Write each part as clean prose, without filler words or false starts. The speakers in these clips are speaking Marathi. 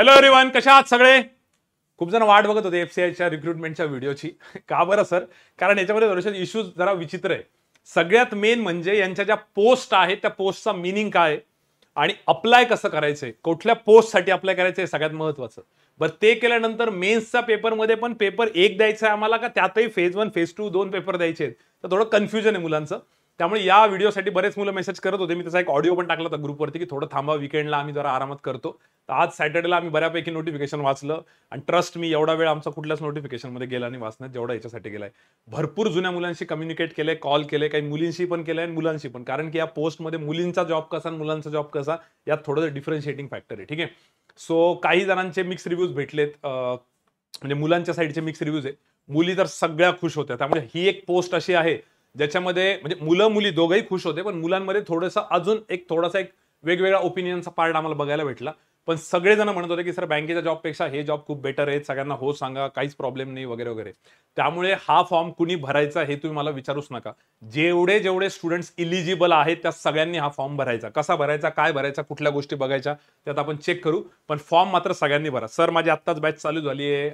हॅलो एव्हरीवन, कशा आहात सगळे? खूप जण वाट बघत होते एफसीआयच्या रिक्रुटमेंटच्या व्हिडिओची. का बरं सर? कारण याच्यामध्ये थोडेसे इश्यूज जरा विचित्र आहे. सगळ्यात मेन म्हणजे यांच्या ज्या पोस्ट आहेत त्या पोस्टचा मीनिंग काय आहे आणि अप्लाय कसं करायचंय, कुठल्या पोस्टसाठी अप्लाय करायचंय हे सगळ्यात महत्त्वाचं. बरं, ते केल्यानंतर मेन्सचा पेपरमध्ये पण पेपर 1 द्यायचा आहे आम्हाला का त्यातही फेज 1 फेज 2 2 पेपर द्यायचे आहेत? तर थोडं कन्फ्युजन आहे मुलांचं. त्यामुळे या व्हिडिओसाठी बरेच मुलं मेसेज करत होते. मी त्याचा एक ऑडिओ पण टाकला होता ग्रुपवरती की थोडं थांबा, वीकेंडला आम्ही जरा आरामात करतो. तर आज सॅटर्डेला आम्ही बऱ्यापैकी नोटिफिकेशन वाचलं आणि ट्रस्ट मी एवढा वेळ आमचा कुठल्याच नोटिफिकेशनमध्ये गेला नाही वाचण्यात जेवढा याच्यासाठी गेलाय. भरपूर जुन्या मुलांशी कम्युनिकेट केलंय, कॉल केले, काही मुलींशी पण केलंय आणि मुलांशी पण. कारण की या पोस्टमध्ये मुलींचा जॉब कसा आणि मुलांचा जॉब कसा यात थोडं डिफरन्शिएटिंग फॅक्टर आहे. ठीक आहे. सो काही जणांचे मिक्स रिव्ह्यूज भेटलेत, म्हणजे मुलांच्या साईडचे मिक्स रिव्ह्यूज आहे. मुली तर सगळ्या खुश होत्या. त्यामुळे ही एक पोस्ट अशी आहे ज्याच्यामध्ये म्हणजे मुलं मुली दोघंही खुश होते, पण मुलांमध्ये थोडंसं अजून थोडासा एक वेगवेगळा ओपिनियनचा पार्ट आम्हाला बघायला भेटला. पण सगळेजण म्हणत होते की सर बँकेच्या जॉबपेक्षा हे जॉब खूप बेटर आहे, सगळ्यांना हो सांगा, काहीच प्रॉब्लेम नाही वगैरे वगैरे. त्यामुळे हा फॉर्म कुणी भरायचा हे तुम्ही मला विचारूच नका. जेवढे जेवढे स्टुडंट्स इलिजिबल आहेत त्या सगळ्यांनी हा फॉर्म भरायचा. कसा भरायचा, काय भरायचा, कुठल्या गोष्टी बघायच्या त्यात आपण चेक करू. पण फॉर्म मात्र सगळ्यांनी भरा. सर माझी आत्ताच बॅच चालू झाली आहे,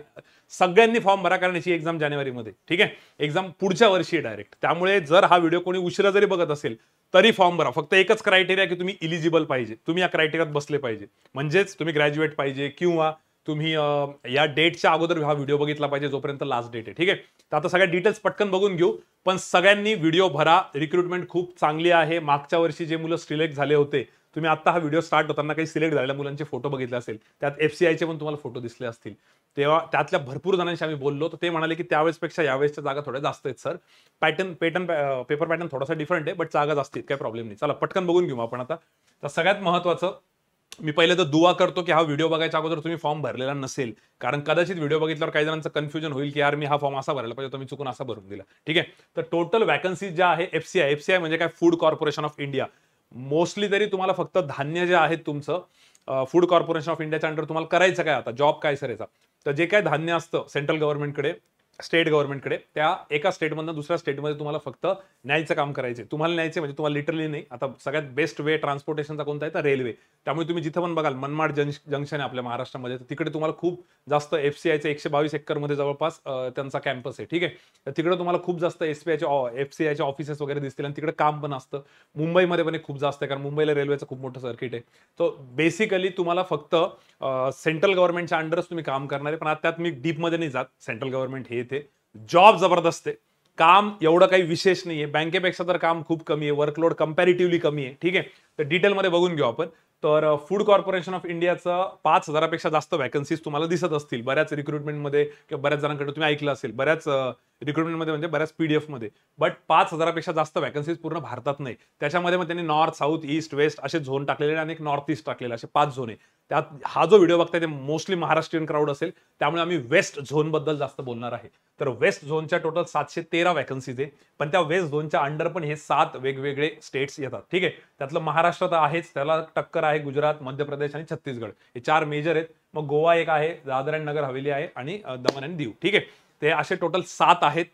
सगळ्यांनी फॉर्म भरा कारण याची एक्झाम जानेवारीमध्ये. ठीक आहे. एक्झाम पुढच्या वर्षी आहे डायरेक्ट. त्यामुळे जर हा व्हिडिओ कोणी उशिरा जरी बघत असेल तरी फॉर्म भरा. फक्त एकच क्रायटेरिया की तुम्ही इलिजिबल पाहिजे, तुम्ही या क्रायटेरियात बसले पाहिजे. म्हणजेच तुम्ही ग्रॅज्युएट पाहिजे किंवा तुम्ही या डेटच्या अगोदर हा व्हिडिओ बघितला पाहिजे जोपर्यंत लास्ट डेट आहे. ठीक आहे. तर आता सगळ्या डिटेल्स पटकन बघून घेऊ, पण सगळ्यांनी व्हिडिओ भरा. रिक्रुटमेंट खूप चांगली आहे. मागच्या वर्षी जे मुलं सिलेक्ट झाले होते, तुम्ही आता हा व्हिडिओ स्टार्ट होताना काही सिलेक्ट झालेल्या मुलांचे फोटो बघितले असेल, त्यात एफसीआयचे पण तुम्हाला फोटो दिसले असतील. तेव्हा त्यातल्या भरपूर जणांशी आम्ही बोललो, तर ते म्हणाले की त्यावेळेसपेक्षा यावेळेसच्या जागा थोड्या जास्त आहेत सर. पेपर पॅटर्न थोडासा डिफरंट आहे, बट जागा जास्त आहेत, काही प्रॉब्लेम नाही. चला पटकन बघून घेऊ आपण आता. तर सगळ्यात महत्त्वाचं मी पहिले तर दुआ करतो की हा व्हिडिओ बघायच्या अगोदर तुम्ही फॉर्म भरलेला नसेल, कारण कदाचित व्हिडिओ बघितल्यावर काही जणांचं कन्फ्युजन होईल की यार मी हा फॉर्म असा भरायला पाहिजे, तुम्ही चुकून असा भरून दिला. ठीक आहे. तर टोटल वॅकन्सीज ज्या आहे एफसीआय म्हणजे काय, food corporation of India. Mostly तरी तुम्हाला फक्त धान्य जे आहेत तुमचं फूड कॉर्पोरेशन ऑफ इंडियाच्या अंडर तुम्हाला करायचं काय, आता जॉब काय सर याचा. तर जे काय धान्य असतं सेंट्रल गव्हर्नमेंटकडे, स्टेट गव्हर्नमेंटकडे, त्या एका स्टेटमधून दुसऱ्या स्टेटमध्ये तुम्हाला फक्त न्यायचं काम करायचे. तुम्हाला न्यायचे म्हणजे तुम्हाला लिटरली नाही. आता सगळ्यात बेस्ट वे ट्रान्सपोर्टेशनचा कोणता आहे तर रेल्वे. त्यामुळे तुम्ही जिथं पण बघाल मनमाड जंक्शन आहे आपल्या महाराष्ट्रामध्ये, तर तिकडे तुम्हाला खूप जास्त एफसीआयचे 122 एकरमध्ये जवळपास त्यांचा कॅम्पस आहे. ठीक आहे. तर तिकडे तुम्हाला खूप जास्त एफसीआयचे ऑफिसेस वगैरे दिसतील आणि तिकडे काम पण असतं. मुंबईमध्ये पण खूप जास्त आहे, कारण मुंबईला रेल्वेचं खूप मोठं सर्किट आहे. तो बेसिकली तुम्हाला फक्त सेंट्रल गव्हर्नमेंटच्या अंडरच तुम्ही काम करणार आहे. पण आता त्यात मी डीपमध्ये नाही जात. सेंट्रल गव्हर्नमेंट हे ते जॉब जबरदस्त आहे, काम एवढं काही विशेष नाहीये. बँकेपेक्षा तर काम खूप कमी आहे, वर्कलोड कंपॅरेटिव्हली कमी आहे. ठीक आहे. तर डिटेलमध्ये बघून घेऊ आपण. तर फूड कॉर्पोरेशन ऑफ इंडियाचं 5,000पेक्षा जास्त वॅकन्सीज तुम्हाला दिसत असतील बऱ्याच रिक्रुटमेंटमध्ये किंवा बऱ्याच जणांकडे तुम्ही ऐकलं असेल, बऱ्याच रिक्रुटमेंटमध्ये म्हणजे बऱ्याच पीडीएफमध्ये. बट 5,000पेक्षा जास्त वॅकन्सीज पूर्ण भारतात नाही. त्याच्यामध्ये मग त्यांनी नॉर्थ, साऊथ, ईस्ट, वेस्ट असे झोन टाकलेले आणि एक नॉर्थ ईस्ट टाकलेले, असे 5 झोन आहे. त्यात हा जो व्हिडिओ बघताय ते मोस्टली महाराष्ट्रीयन क्राऊड असेल, त्यामुळे आम्ही वेस्ट झोन बद्दल जास्त बोलणार आहे. तर वेस्ट झोनच्या टोटल 713 वॅकन्सीज आहे, पण त्या वेस्ट झोनच्या अंडर पण हे 7 वेगवेगळे स्टेट्स येतात. ठीक आहे. त्यातलं महाराष्ट्र तर आहेच, त्याला टक्कर आहे गुजरात, मध्य प्रदेश आणि छत्तीसगड, हे 4 मेजर आहेत. मग गोवा एक आहे, दादर अँड नगर हवेली आहे आणि दमन आणि दीव. ठीक आहे. ते असे टोटल 7 आहेत.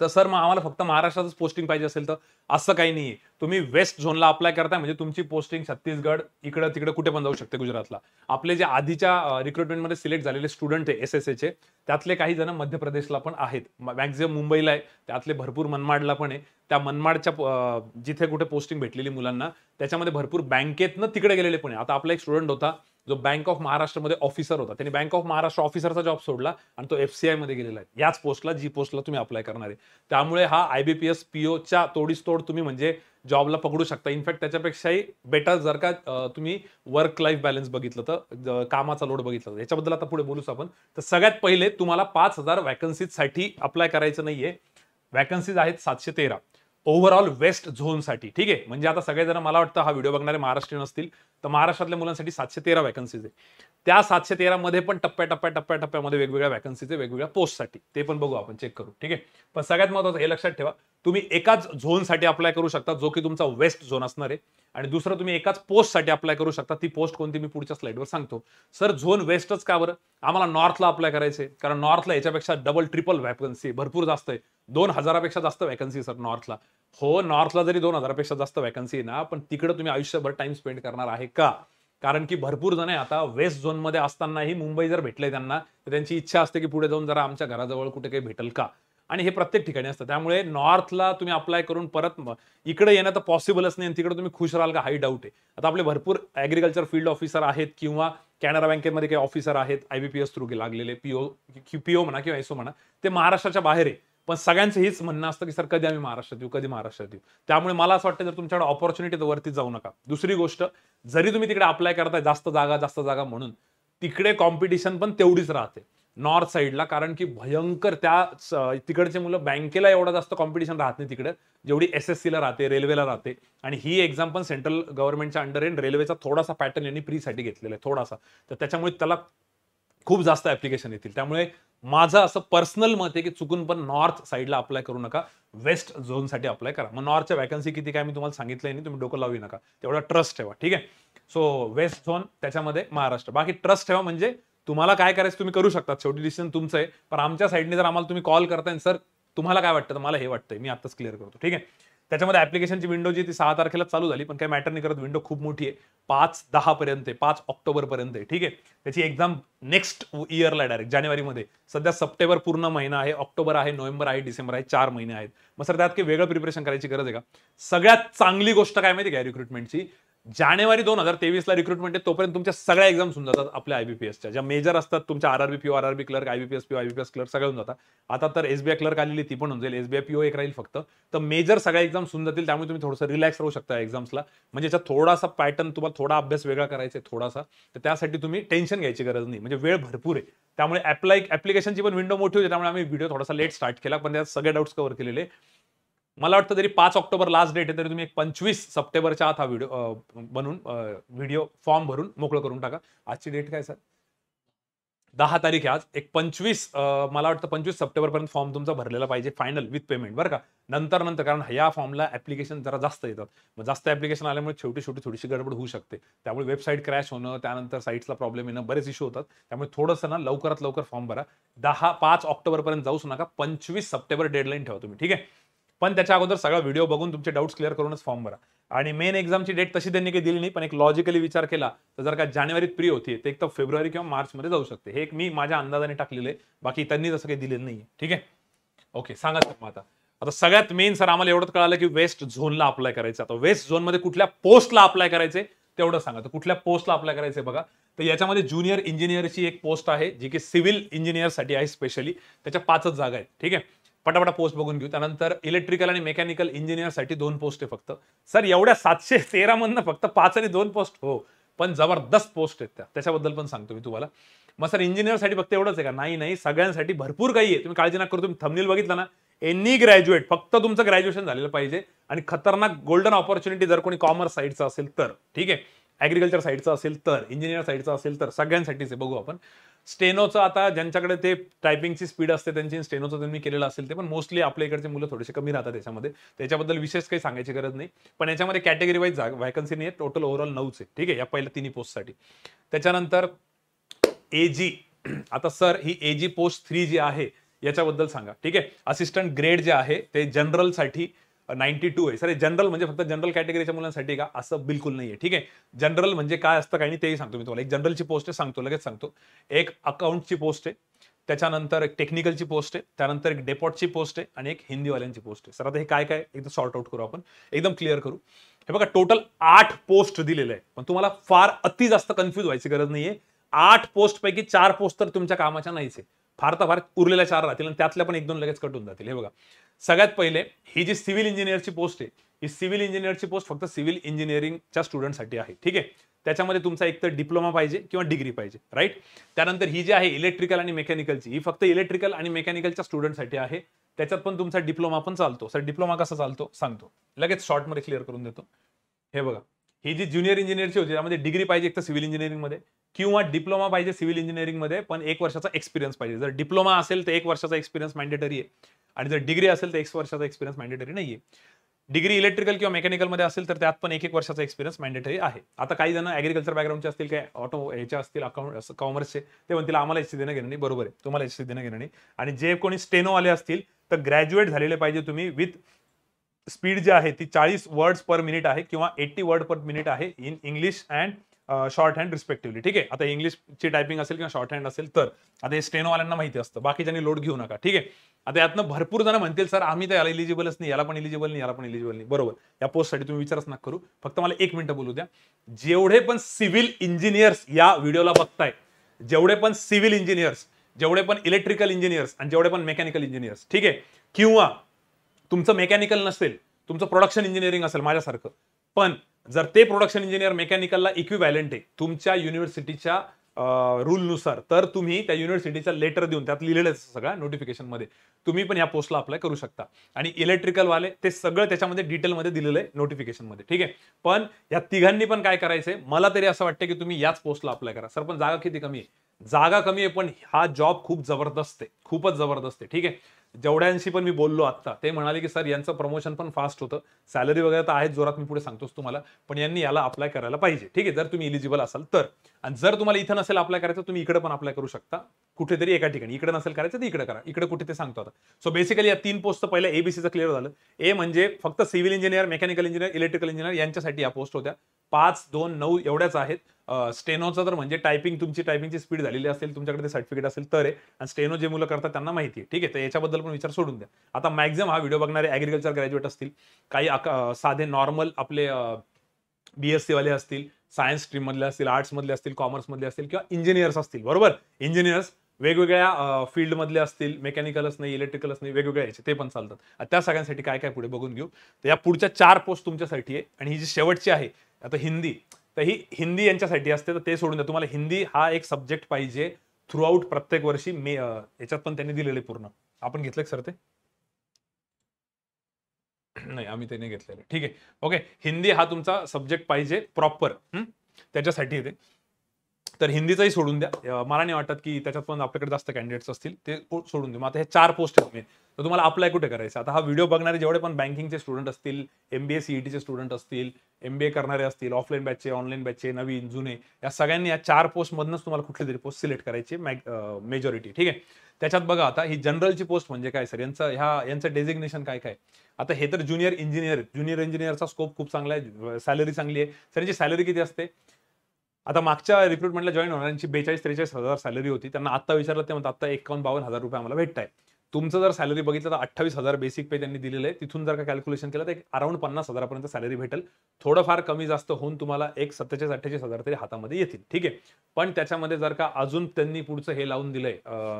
तर सर मग आम्हाला फक्त महाराष्ट्रातच पोस्टिंग पाहिजे असेल तर असं काही नाहीये. तुम्ही वेस्ट झोनला अप्लाय करताय म्हणजे तुमची पोस्टिंग छत्तीसगड, इकडं तिकडे कुठे पण जाऊ शकते गुजरातला. आपले जे आधीच्या रिक्रुटमेंटमध्ये सिलेक्ट झालेले स्टुडंट आहे एसएसएचे, त्यातले काही जण मध्य प्रदेशला पण आहेत. मॅक्झिमम मुंबईला आहे, त्यातले भरपूर मनमाडला पण आहे. त्या मनमाडच्या जिथे कुठे पोस्टिंग भेटलेली मुलांना, त्याच्यामध्ये भरपूर बँकेतनं तिकडे गेलेले पण आहे. आता आपला एक स्टुडंट होता जो बँक ऑफ महाराष्ट्रमध्ये ऑफिसर होता, त्यांनी बँक ऑफ महाराष्ट्र ऑफिसरचा जॉब सोडला आणि तो एफसीआय मध्ये गेलेला आहे, याच पोस्टला जी पोस्टला तुम्ही अप्लाय करणार आहे. त्यामुळे हा आयबीपीएस पीओच्या तोडीस तोड तुम्ही म्हणजे जॉबला पकडू शकता. इनफॅक्ट त्याच्यापेक्षाही बेटर जर का तुम्ही वर्क लाईफ बॅलन्स बघितलं तर, कामाचा लोड बघितलं तर. याच्याबद्दल आता पुढे बोलूच आपण. तर सगळ्यात पहिले तुम्हाला 5,000 वॅकन्सीजसाठी अप्लाय करायचं नाहीये. वॅकन्सीज आहेत 713 ओव्हरऑल वेस्ट झोनसाठी. ठीक आहे. म्हणजे आता सगळेजण मला वाटतं हा व्हिडिओ बघणारे महाराष्ट्रीयन असतील, तर महाराष्ट्रातल्या मुलांसाठी 713 वॅकन्सीज आहे. त्या 713 मध्ये पण टप्प्याटप्प्यामध्ये वेगवेगळ्या वॅकन्सीज आहे वेगवेगळ्या पोस्टसाठी. ते पण बघू आपण, चेक करू. ठीक आहे. पण सगळ्यात महत्त्वाचं हे लक्षात ठेवा, तुम्ही एकाच झोनसाठी अप्लाय करू शकता जो की तुमचा वेस्ट झोन असणार आहे, आणि दुसरं तुम्ही एकाच पोस्टसाठी अप्लाय करू शकता. ती पोस्ट कोणती मी पुढच्या स्लाइडवर सांगतो. सर झोन वेस्टच का बरं? आम्हाला नॉर्थला अप्लाय करायचे, कारण नॉर्थला याच्यापेक्षा डबल ट्रिपल वॅकन्सी भरपूर जास्त आहे. 2,000पेक्षा जास्त वॅकन्सी सर नॉर्थला. हो, नॉर्थला जरी 2,000पेक्षा जास्त वॅकन्सी आहे ना, पण तिकडे तुम्ही आयुष्यभर टाइम स्पेंड करणार आहे का? कारण की भरपूर जण आहे आता वेस्ट झोनमध्ये असतानाही मुंबई जर भेटलंय त्यांना तर त्यांची इच्छा असते की पुढे जाऊन जरा आमच्या घराजवळ कुठे काही भेटेल का, आणि हे प्रत्येक ठिकाणी असतं. त्यामुळे नॉर्थला तुम्ही अप्लाय करून परत इकडे येणं तर पॉसिबलच नाही आणि तिकडे तुम्ही खुश राहाल का हाही डाऊट आहे. आता आपले भरपूर ॲग्रिकल्चर फील्ड ऑफिसर आहेत किंवा कॅनरा बँकेमध्ये काही ऑफिसर आहेत IBPS थ्रू लागलेले, पीओ म्हणा किंवा एसओ म्हणा, ते महाराष्ट्राच्या बाहेर आहे. पण सगळ्यांचं हेच म्हणणं असतं की सर कधी आम्ही महाराष्ट्रात येऊ, कधी महाराष्ट्रात येऊ. त्यामुळे मला असं वाटतं जर तुमच्याकडे ऑपॉर्च्युनिटी तर वरती जाऊ नका. दुसरी गोष्ट, जरी तुम्ही तिकडे अप्लाय करताय जास्त जागा म्हणून, तिकडे कॉम्पिटिशन पण तेवढीच राहते नॉर्थ साईडला, कारण की भयंकर तिकडचे मुलं बँकेला एवढा जास्त कॉम्पिटिशन राहत नाही तिकडे जेवढी SSC ला राहते, रेल्वेला राहते. आणि ही एक्झाम पण सेंट्रल गव्हर्नमेंटच्या अंडर आहे. रेल्वेचा थोडासा पॅटर्न यांनी प्रीसाठी घेतलेला आहे थोडासा, तर त्याच्यामुळे त्याला खूप जास्त ऍप्लिकेशन येतील. त्यामुळे माझं असं पर्सनल मत आहे की चुकून पण नॉर्थ साईडला अप्लाय करू नका, वेस्ट झोनसाठी अप्लाय करा. मग नॉर्थच्या वॅकन्सी किती काय मी तुम्हाला सांगितलंय नाही, तुम्ही डोकं लावू नका, तेवढा ट्रस्ट ठेवा. ठीक आहे. सो वेस्ट झोन त्याच्यामध्ये महाराष्ट्र, बाकी ट्रस्ट ठेवा. म्हणजे तुम्हाला काय करायचं तुम्ही करू शकता, शेवटी डिसिजन तुमचं आहे. पण आमच्या साईडने जर आम्हाला तुम्ही कॉल करताय सर तुम्हाला काय वाटतं, तर मला हे वाटतंय, मी आताच क्लिअर करतो. ठीक आहे. त्याच्यामध्ये ऍप्लिकेशनची विंडो जी ती 6 तारखेला चालू झाली, पण काही मॅटर नाही करत, विंडो खूप मोठी आहे. 5-10 पर्यंत आहे, 5 ऑक्टोबर पर्यंत आहे. ठीक आहे. त्याची एक्झाम नेक्स्ट इयरला डायरेक्ट जानेवारीमध्ये. सध्या सप्टेंबर पूर्ण महिना आहे, ऑक्टोबर आहे, नोव्हेंबर आहे, डिसेंबर आहे, 4 महिने आहेत. मग सर त्यात काही वेगळं प्रिपरेशन करायची गरज आहे का? सगळ्यात चांगली गोष्ट काय माहिती आहे का रिक्रुटमेंटची, जानेवारी 2023 ला रिक्रुटमेंट आहे तोपर्यंत तुमच्या सगळ्या एक्झाम्स होऊन जातात आपल्या IBPSच्या, ज्या मेजर असतात तुमच्या RRB PO, RRB clerk, IBPS PO, IBPS clerk सगळं होऊन जातात. आता तर SBI क्लर्क आलेली ती पण होऊन जाईल, SBI PO एक राहील फक्त. तर मेजर सगळ्या एक्झाम्स होऊन जातील, त्यामुळे तुम्ही थोडंसं रिलॅक्स राहू शकता एक्झाम्सला. म्हणजे याचा थोडासा पॅटर्न तुम्हाला, थोडा अभ्यास वेगळा करायचा आहे थोडासा, तर त्यासाठी तुम्ही टेन्शन घ्यायची गरज नाही, म्हणजे वेळ भरपूर आहे. त्यामुळे ऍप्लिकेशनची पण विंडो मोठी होती, त्यामुळे आम्ही व्हिडिओ थोडासा लेट स्टार्ट केला, पण त्यात सगळे डाऊट्स कव्हर केलेले. मला वाटतं तरी 5 ऑक्टोबर लास्ट डेट आहे, तरी तुम्ही 25 सप्टेंबरच्या आत हा व्हिडिओ बनवून व्हिडिओ फॉर्म भरून मोकळं करून टाका. आजची डेट काय सर? 10 तारीख आहे आज. एक 25 मला वाटतं 25 सप्टेंबरपर्यंत फॉर्म तुमचा भरलेला पाहिजे फायनल विथ पेमेंट, बरं का. नंतर कारण या फॉर्मला ऍप्लिकेशन जरा जास्त येतात. मग जास्त ऍप्लिकेशन आल्यामुळे छोटी थोडीशी गडबड होऊ शकते. त्यामुळे वेबसाईट क्रॅश होणं, त्यानंतर साईट्सला प्रॉब्लेम येणं, बरेच इश्यू होतात. त्यामुळे थोडंसं ना लवकरात लवकर फॉर्म भरा. 5 ऑक्टोबरपर्यंत जाऊच नका, 25 सप्टेंबर डेडलाईन ठेवा तुम्ही. ठीक आहे. पण त्याच्या अगोदर सगळा व्हिडिओ बघून तुमचे डाऊट्स क्लिअर करूनच फॉर्म भरा. आणि मेन एक्झामची डेट तशी त्यांनी काही दिली नाही, पण एक लॉजिकली विचार केला तर जर का जानेवारीत प्री होती तर एक तर फेब्रुवारी किंवा मार्चमध्ये जाऊ शकते. हे एक मी माझ्या अंदाजाने टाकलेलं आहे, बाकी त्यांनी तसं काही दिलेलं नाही. ठीक आहे. ओके, सांगा सर. मग आता सगळ्यात मेन सर आम्हाला एवढंच कळालं की वेस्ट झोनला अप्लाय करायचं. आता वेस्ट झोनमध्ये कुठल्या पोस्टला अप्लाय करायचे तेवढं सांगा. तर कुठल्या पोस्टला अप्लाय करायचंय बघा, तर याच्यामध्ये ज्युनियर इंजिनियरची एक पोस्ट आहे जी की सिव्हिल इंजिनियरसाठी आहे स्पेशली. त्याच्या 5च जागा आहेत. ठीक आहे. पटापटा पोस्ट बघून घेऊ. त्यानंतर इलेक्ट्रिकल आणि मेकॅनिकल इंजिनियरसाठी 2 पोस्ट आहे फक्त. सर एवढ्या 713 मधनं फक्त 5 आणि 2 पोस्ट? हो, पण जबरदस्त पोस्ट आहेत त्याच्याबद्दल पण सांगतो मी तुम्हाला. मग सर इंजिनियरसाठी फक्त एवढंच आहे का? नाही, सगळ्यांसाठी भरपूर काही आहे. तुम्ही काळजी नका करू. तुम्ही थंबनेल बघितला ना, एनी ग्रॅज्युएट, फक्त तुमचं ग्रॅज्युएशन झालेलं पाहिजे. आणि खतरनाक गोल्डन ऑपॉर्च्युनिटी जर कोणी कॉमर्स साईडचं असेल तर. ठीक आहे. ऍग्रिकल्चर साईडचं असेल तर, इंजिनियर साईडचं असेल तर, सगळ्यांसाठीच आहे. बघू आपण स्टेनोचं. आता ज्यांच्याकडे ते टायपिंगची स्पीड असते त्यांची स्टेनोचं त्यांनी केलेलं असेल ते, पण मोस्टली आपल्या इकडचे मुलं थोडेसे कमी राहतात त्याच्यामध्ये. त्याच्याबद्दल विशेष काही सांगायची गरज नाही. पण याच्यामध्ये कॅटेगरी वाईज व्हॅकन्सी नाही आहे, टोटल ओव्हरऑल 9 आहे. ठीक आहे. या पहिल्या 3 पोस्टसाठी. त्याच्यानंतर AG. आता सर ही AG पोस्ट 3 जी आहे याच्याबद्दल सांगा. ठीक आहे. असिस्टंट ग्रेड जे आहे ते जनरलसाठी 92 आहे. सर जनरल म्हणजे फक्त जनरल कॅटेगरीच्या मुलांसाठी का? असं बिलकुल नाहीये. ठीक आहे. जनरल म्हणजे काय असतं काही नाही तेही सांगतो मी तुम्हाला. एक जनरलची पोस्ट आहे, सांगतो लगेच सांगतो. एक अकाउंटची पोस्ट आहे, त्याच्यानंतर एक टेक्निकलची पोस्ट आहे, त्यानंतर एक डेपॉटची पोस्ट आहे आणि एक हिंदीवाल्यांची पोस्ट आहे. सर आता हे काय एकदम सॉर्ट आउट करू आपण, एकदम क्लिअर करू. हे बघा टोटल 8 पोस्ट दिलेले आहे, पण तुम्हाला फार अति जास्त कन्फ्युज व्हायची गरज नाहीये. 8 पोस्ट पैकी 4 पोस्ट तर तुमच्या कामाच्या नाहीच आहे. फार तर फार उरलेल्या 4 राहतील आणि त्यातल्या पण 1-2 लगेच कट होऊन जातील. हे बघा सगळ्यात पहिले ही जी सिव्हिल इंजिनियरची पोस्ट आहे, ही सिव्हिल इंजिनियरची पोस्ट फक्त सिव्हिल इंजिनिअरिंगच्या स्टुडंटसाठी आहे. ठीक आहे. त्याच्यामध्ये तुमचा एक तर डिप्लोमा पाहिजे किंवा डिग्री पाहिजे, राईट. त्यानंतर ही जी आहे इलेक्ट्रिकल आणि मेकॅनिकलची, ही फक्त इलेक्ट्रिकल आणि मेकॅनिकलच्या स्टुडंटसाठी आहे. त्याच्यात पण तुमचा डिप्लोमा पण चालतो. सर डिप्लोमा कसा चालतो सांगतो, लगेच शॉर्टमध्ये क्लिअर करून देतो. हे बघा ही जी ज्युनियर इंजिनियरची होती त्यामध्ये डिग्री पाहिजे एक तर सिव्हिल इंजिनिअरिंगमध्ये, किंवा डिप्लोमा पाहिजे सिव्हिल इंजिनिअरिंगमध्ये पण 1 वर्षाचा एक्सपिरियन्स पाहिजे. जर डिप्लोमा असेल तर 1 वर्षाचा एक्सपिरियन्स मॅन्डेटरी आहे, आणि जर डिग्री असेल तर 1 वर्षाचा एक्सपिरियन्स मॅन्डेटरी नाहीये. डिग्री इलेक्ट्रिकल किंवा मेकॅनिकलमध्ये असेल तर त्यात पण 1 वर्षाचा एक्सपिरियन्स मॅन्डेटरी आहे. आता काही जण ऍग्रिकल्चर बॅकग्राऊंडचे असतील, काय ऑटो ह्याचे असतील, अकाउंट कॉमर्सचे, ते म्हणतील आम्हाला एचसी देणं घेणं नाही. बरोबर आहे, तुम्हाला एचसी देणं घेणं नाही. आणि जे कोणी स्टेनोवाले असतील तर ग्रॅज्युएट झालेले पाहिजे तुम्ही, विथ स्पीड जी आहे ती 40 वर्ड्स पर मिनिट आहे किंवा 80 वर्ड पर मिनिट आहे in English and short hand respectively. ठीक आहे. आता इंग्लिशची टायपिंग असेल किंवा शॉर्ट हँड असेल तर आता हे स्टेनोवाल्यांना माहिती असतं, बाकीच्यांनी लोड घेऊ नका. ठीक आहे. आता यातनं भरपूर जण म्हणतील सर आम्ही तर याला इलिजिबलच नाही, याला पण इलिजिबल नाही, याला पण इलिजिबल नाही. बरोबर, या पोस्टसाठी तुम्ही विचारच नका करू. फक्त मला 1 मिनिटं बोलू द्या. जेवढे पण सिव्हिल इंजिनियर्स या व्हिडिओला बघताय, जेवढे पण सिव्हिल इंजिनियर्स, जेवढे पण इलेक्ट्रिकल इंजिनियर्स आणि जेवढे पण मेकॅनिकल इंजिनियर्स, ठीक आहे, किंवा तुमचं मेकॅनिकल नसेल, तुमचं प्रोडक्शन इंजिनिअरिंग असेल माझ्यासारखं, पण जर ते प्रोडक्शन इंजिनियर मेकॅनिकलला इक्विव्हॅलंट आहे तुमच्या युनिव्हर्सिटीच्या रूलनुसार, तर तुम्ही त्या युनिव्हर्सिटीचा लेटर देऊन त्यात लिहिलेलं आहे सगळ्या नोटिफिकेशनमध्ये, तुम्ही पण या पोस्टला अप्लाय करू शकता. आणि इलेक्ट्रिकल वाले ते सगळं त्याच्यामध्ये डिटेलमध्ये दिलेलं आहे नोटिफिकेशनमध्ये. ठीक आहे. पण या तिघांनी पण काय करायचंय, मला तरी असं वाटतं की तुम्ही याच पोस्टला अप्लाय करा. सर पण जागा किती कमी आहे? जागा कमी आहे, पण हा जॉब खूप जबरदस्त आहे, खूपच जबरदस्त आहे. ठीक आहे. जेवढ्यांशी पण मी बोललो आता, ते म्हणाले की सर यांचं प्रमोशन पण फास्ट होतं, सॅलरी वगैरे तर आहेच जोरात, मी पुढे सांगतोच तुम्हाला, पण यांनी याला अप्लाय करायला पाहिजे. ठीक आहे. जर तुम्ही इलिजिबल असाल तर. आणि जर तुम्हाला इथं नसेल अप्लाय करायचं, तुम्ही इकडे पण अप्लाय करू शकता, कुठेतरी एका ठिकाणी. इकडे नसेल करायचं तर इकडे करा, इकडे कुठे ते सांगतो आता. सो बेसिकली या 3 पोस्टचं पहिलं एबीसीचं क्लिअर झालं. ए म्हणजे फक्त civil engineer, mechanical engineer, electrical engineer यांच्यासाठी या पोस्ट होत्या. 5, 2, 9 एवढ्याच आहेत. स्टेनोचं तर म्हणजे तुमची टायपिंगची स्पीड झालेली असेल, तुमच्याकडे सर्टिफिकेट असेल तर आहे. आणि स्टेनो जे मुलं करतात त्यांना माहिती आहे. ठीक आहे. तर याच्याबद्दल पण विचार सोडून द्या. आता मॅक्झिमम हा व्हिडिओ बघणारे ऍग्रिकल्चर ग्रॅज्युएट असतील, काही साधे नॉर्मल आपले बीएससी वाले असतील, सायन्स स्ट्रीम मधले असतील, आर्ट्स मधले असतील, कॉमर्स मधले असतील, किंवा इंजिनियर्स असतील. बरोबर, इंजिनियर्स वेगवेगळ्या फील्ड मधले असतील, मेकॅनिकलच नाही, इलेक्ट्रिकलच नाही, वेगवेगळे याचे ते पण चालतात. त्या सगळ्यांसाठी काय काय पुढे बघून घेऊ. तर या पुढच्या 4 पोस्ट तुमच्यासाठी आहे. आणि ही जी शेवटची आहे आता हिंदी, तर ही हिंदी यांच्यासाठी असते, तर ते सोडून द्या. तुम्हाला हिंदी हा एक सब्जेक्ट पाहिजे थ्रू आउट प्रत्येक वर्षी. याच्यात पण त्यांनी दिलेले पूर्ण. आपण घेतलं सर ते? नाही, आम्ही ते नाही घेतलेलं. ठीक आहे. ओके. हिंदी हा तुमचा सब्जेक्ट पाहिजे प्रॉपर, त्याच्यासाठी येते. तर हिंदीचाही सोडून द्या. मला नाही वाटत की त्याच्यात पण आपल्याकडे जास्त कॅन्डिडेट्स असतील, ते सोडून देऊ. मग आता हे 4 पोस्ट आहेत. तर तुम्हाला अप्लाय कुठे करायचं? आता हा व्हिडिओ बघणारे जेवढे पण बँकिंगचे स्टुडंट असतील, एमबीए सीईटीचे स्टुडंट असतील, एमबीए करणारे असतील, ऑफलाईन बॅचचे, ऑनलाईन बॅचचे, नवीन जुने, या सगळ्यांनी या 4 पोस्ट मधनच तुम्हाला कुठली तरी पोस्ट सिलेक्ट करायची मेजॉरिटी. ठीक आहे. त्याच्यात बघा आता ही जनरलची पोस्ट म्हणजे काय सर, यांचं डेझिग्नेशन काय काय? आता हे तर ज्युनियर इंजिनियरचा स्कोप खूप चांगला आहे, सॅलरी चांगली आहे. सर यांची सॅलरी किती असते? आता मागच्या रिक्रुटमेंटला जॉईन होणाऱ्यांची 42-43 हजार सॅलरी होती. त्यांना आता विचारलं ते म्हणतात आता 51-52 हजार रुपये आम्हाला भेटत आहे. तुमचं जर सॅलरी बघितलं तर 28,000 बेसिक पे त्यांनी दिलेलं आहे. तिथून जर का कॅल्क्युलेशन केलं तर अराउंड 50,000 पर्यंत सॅलरी भेटेल. थोडंफार कमी जास्त होऊन तुम्हाला एक 27-28 हजार तरी हातामध्ये येतील. ठीक आहे. पण त्याच्यामध्ये जर का अजून त्यांनी पुढचं हे लावून दिलंय,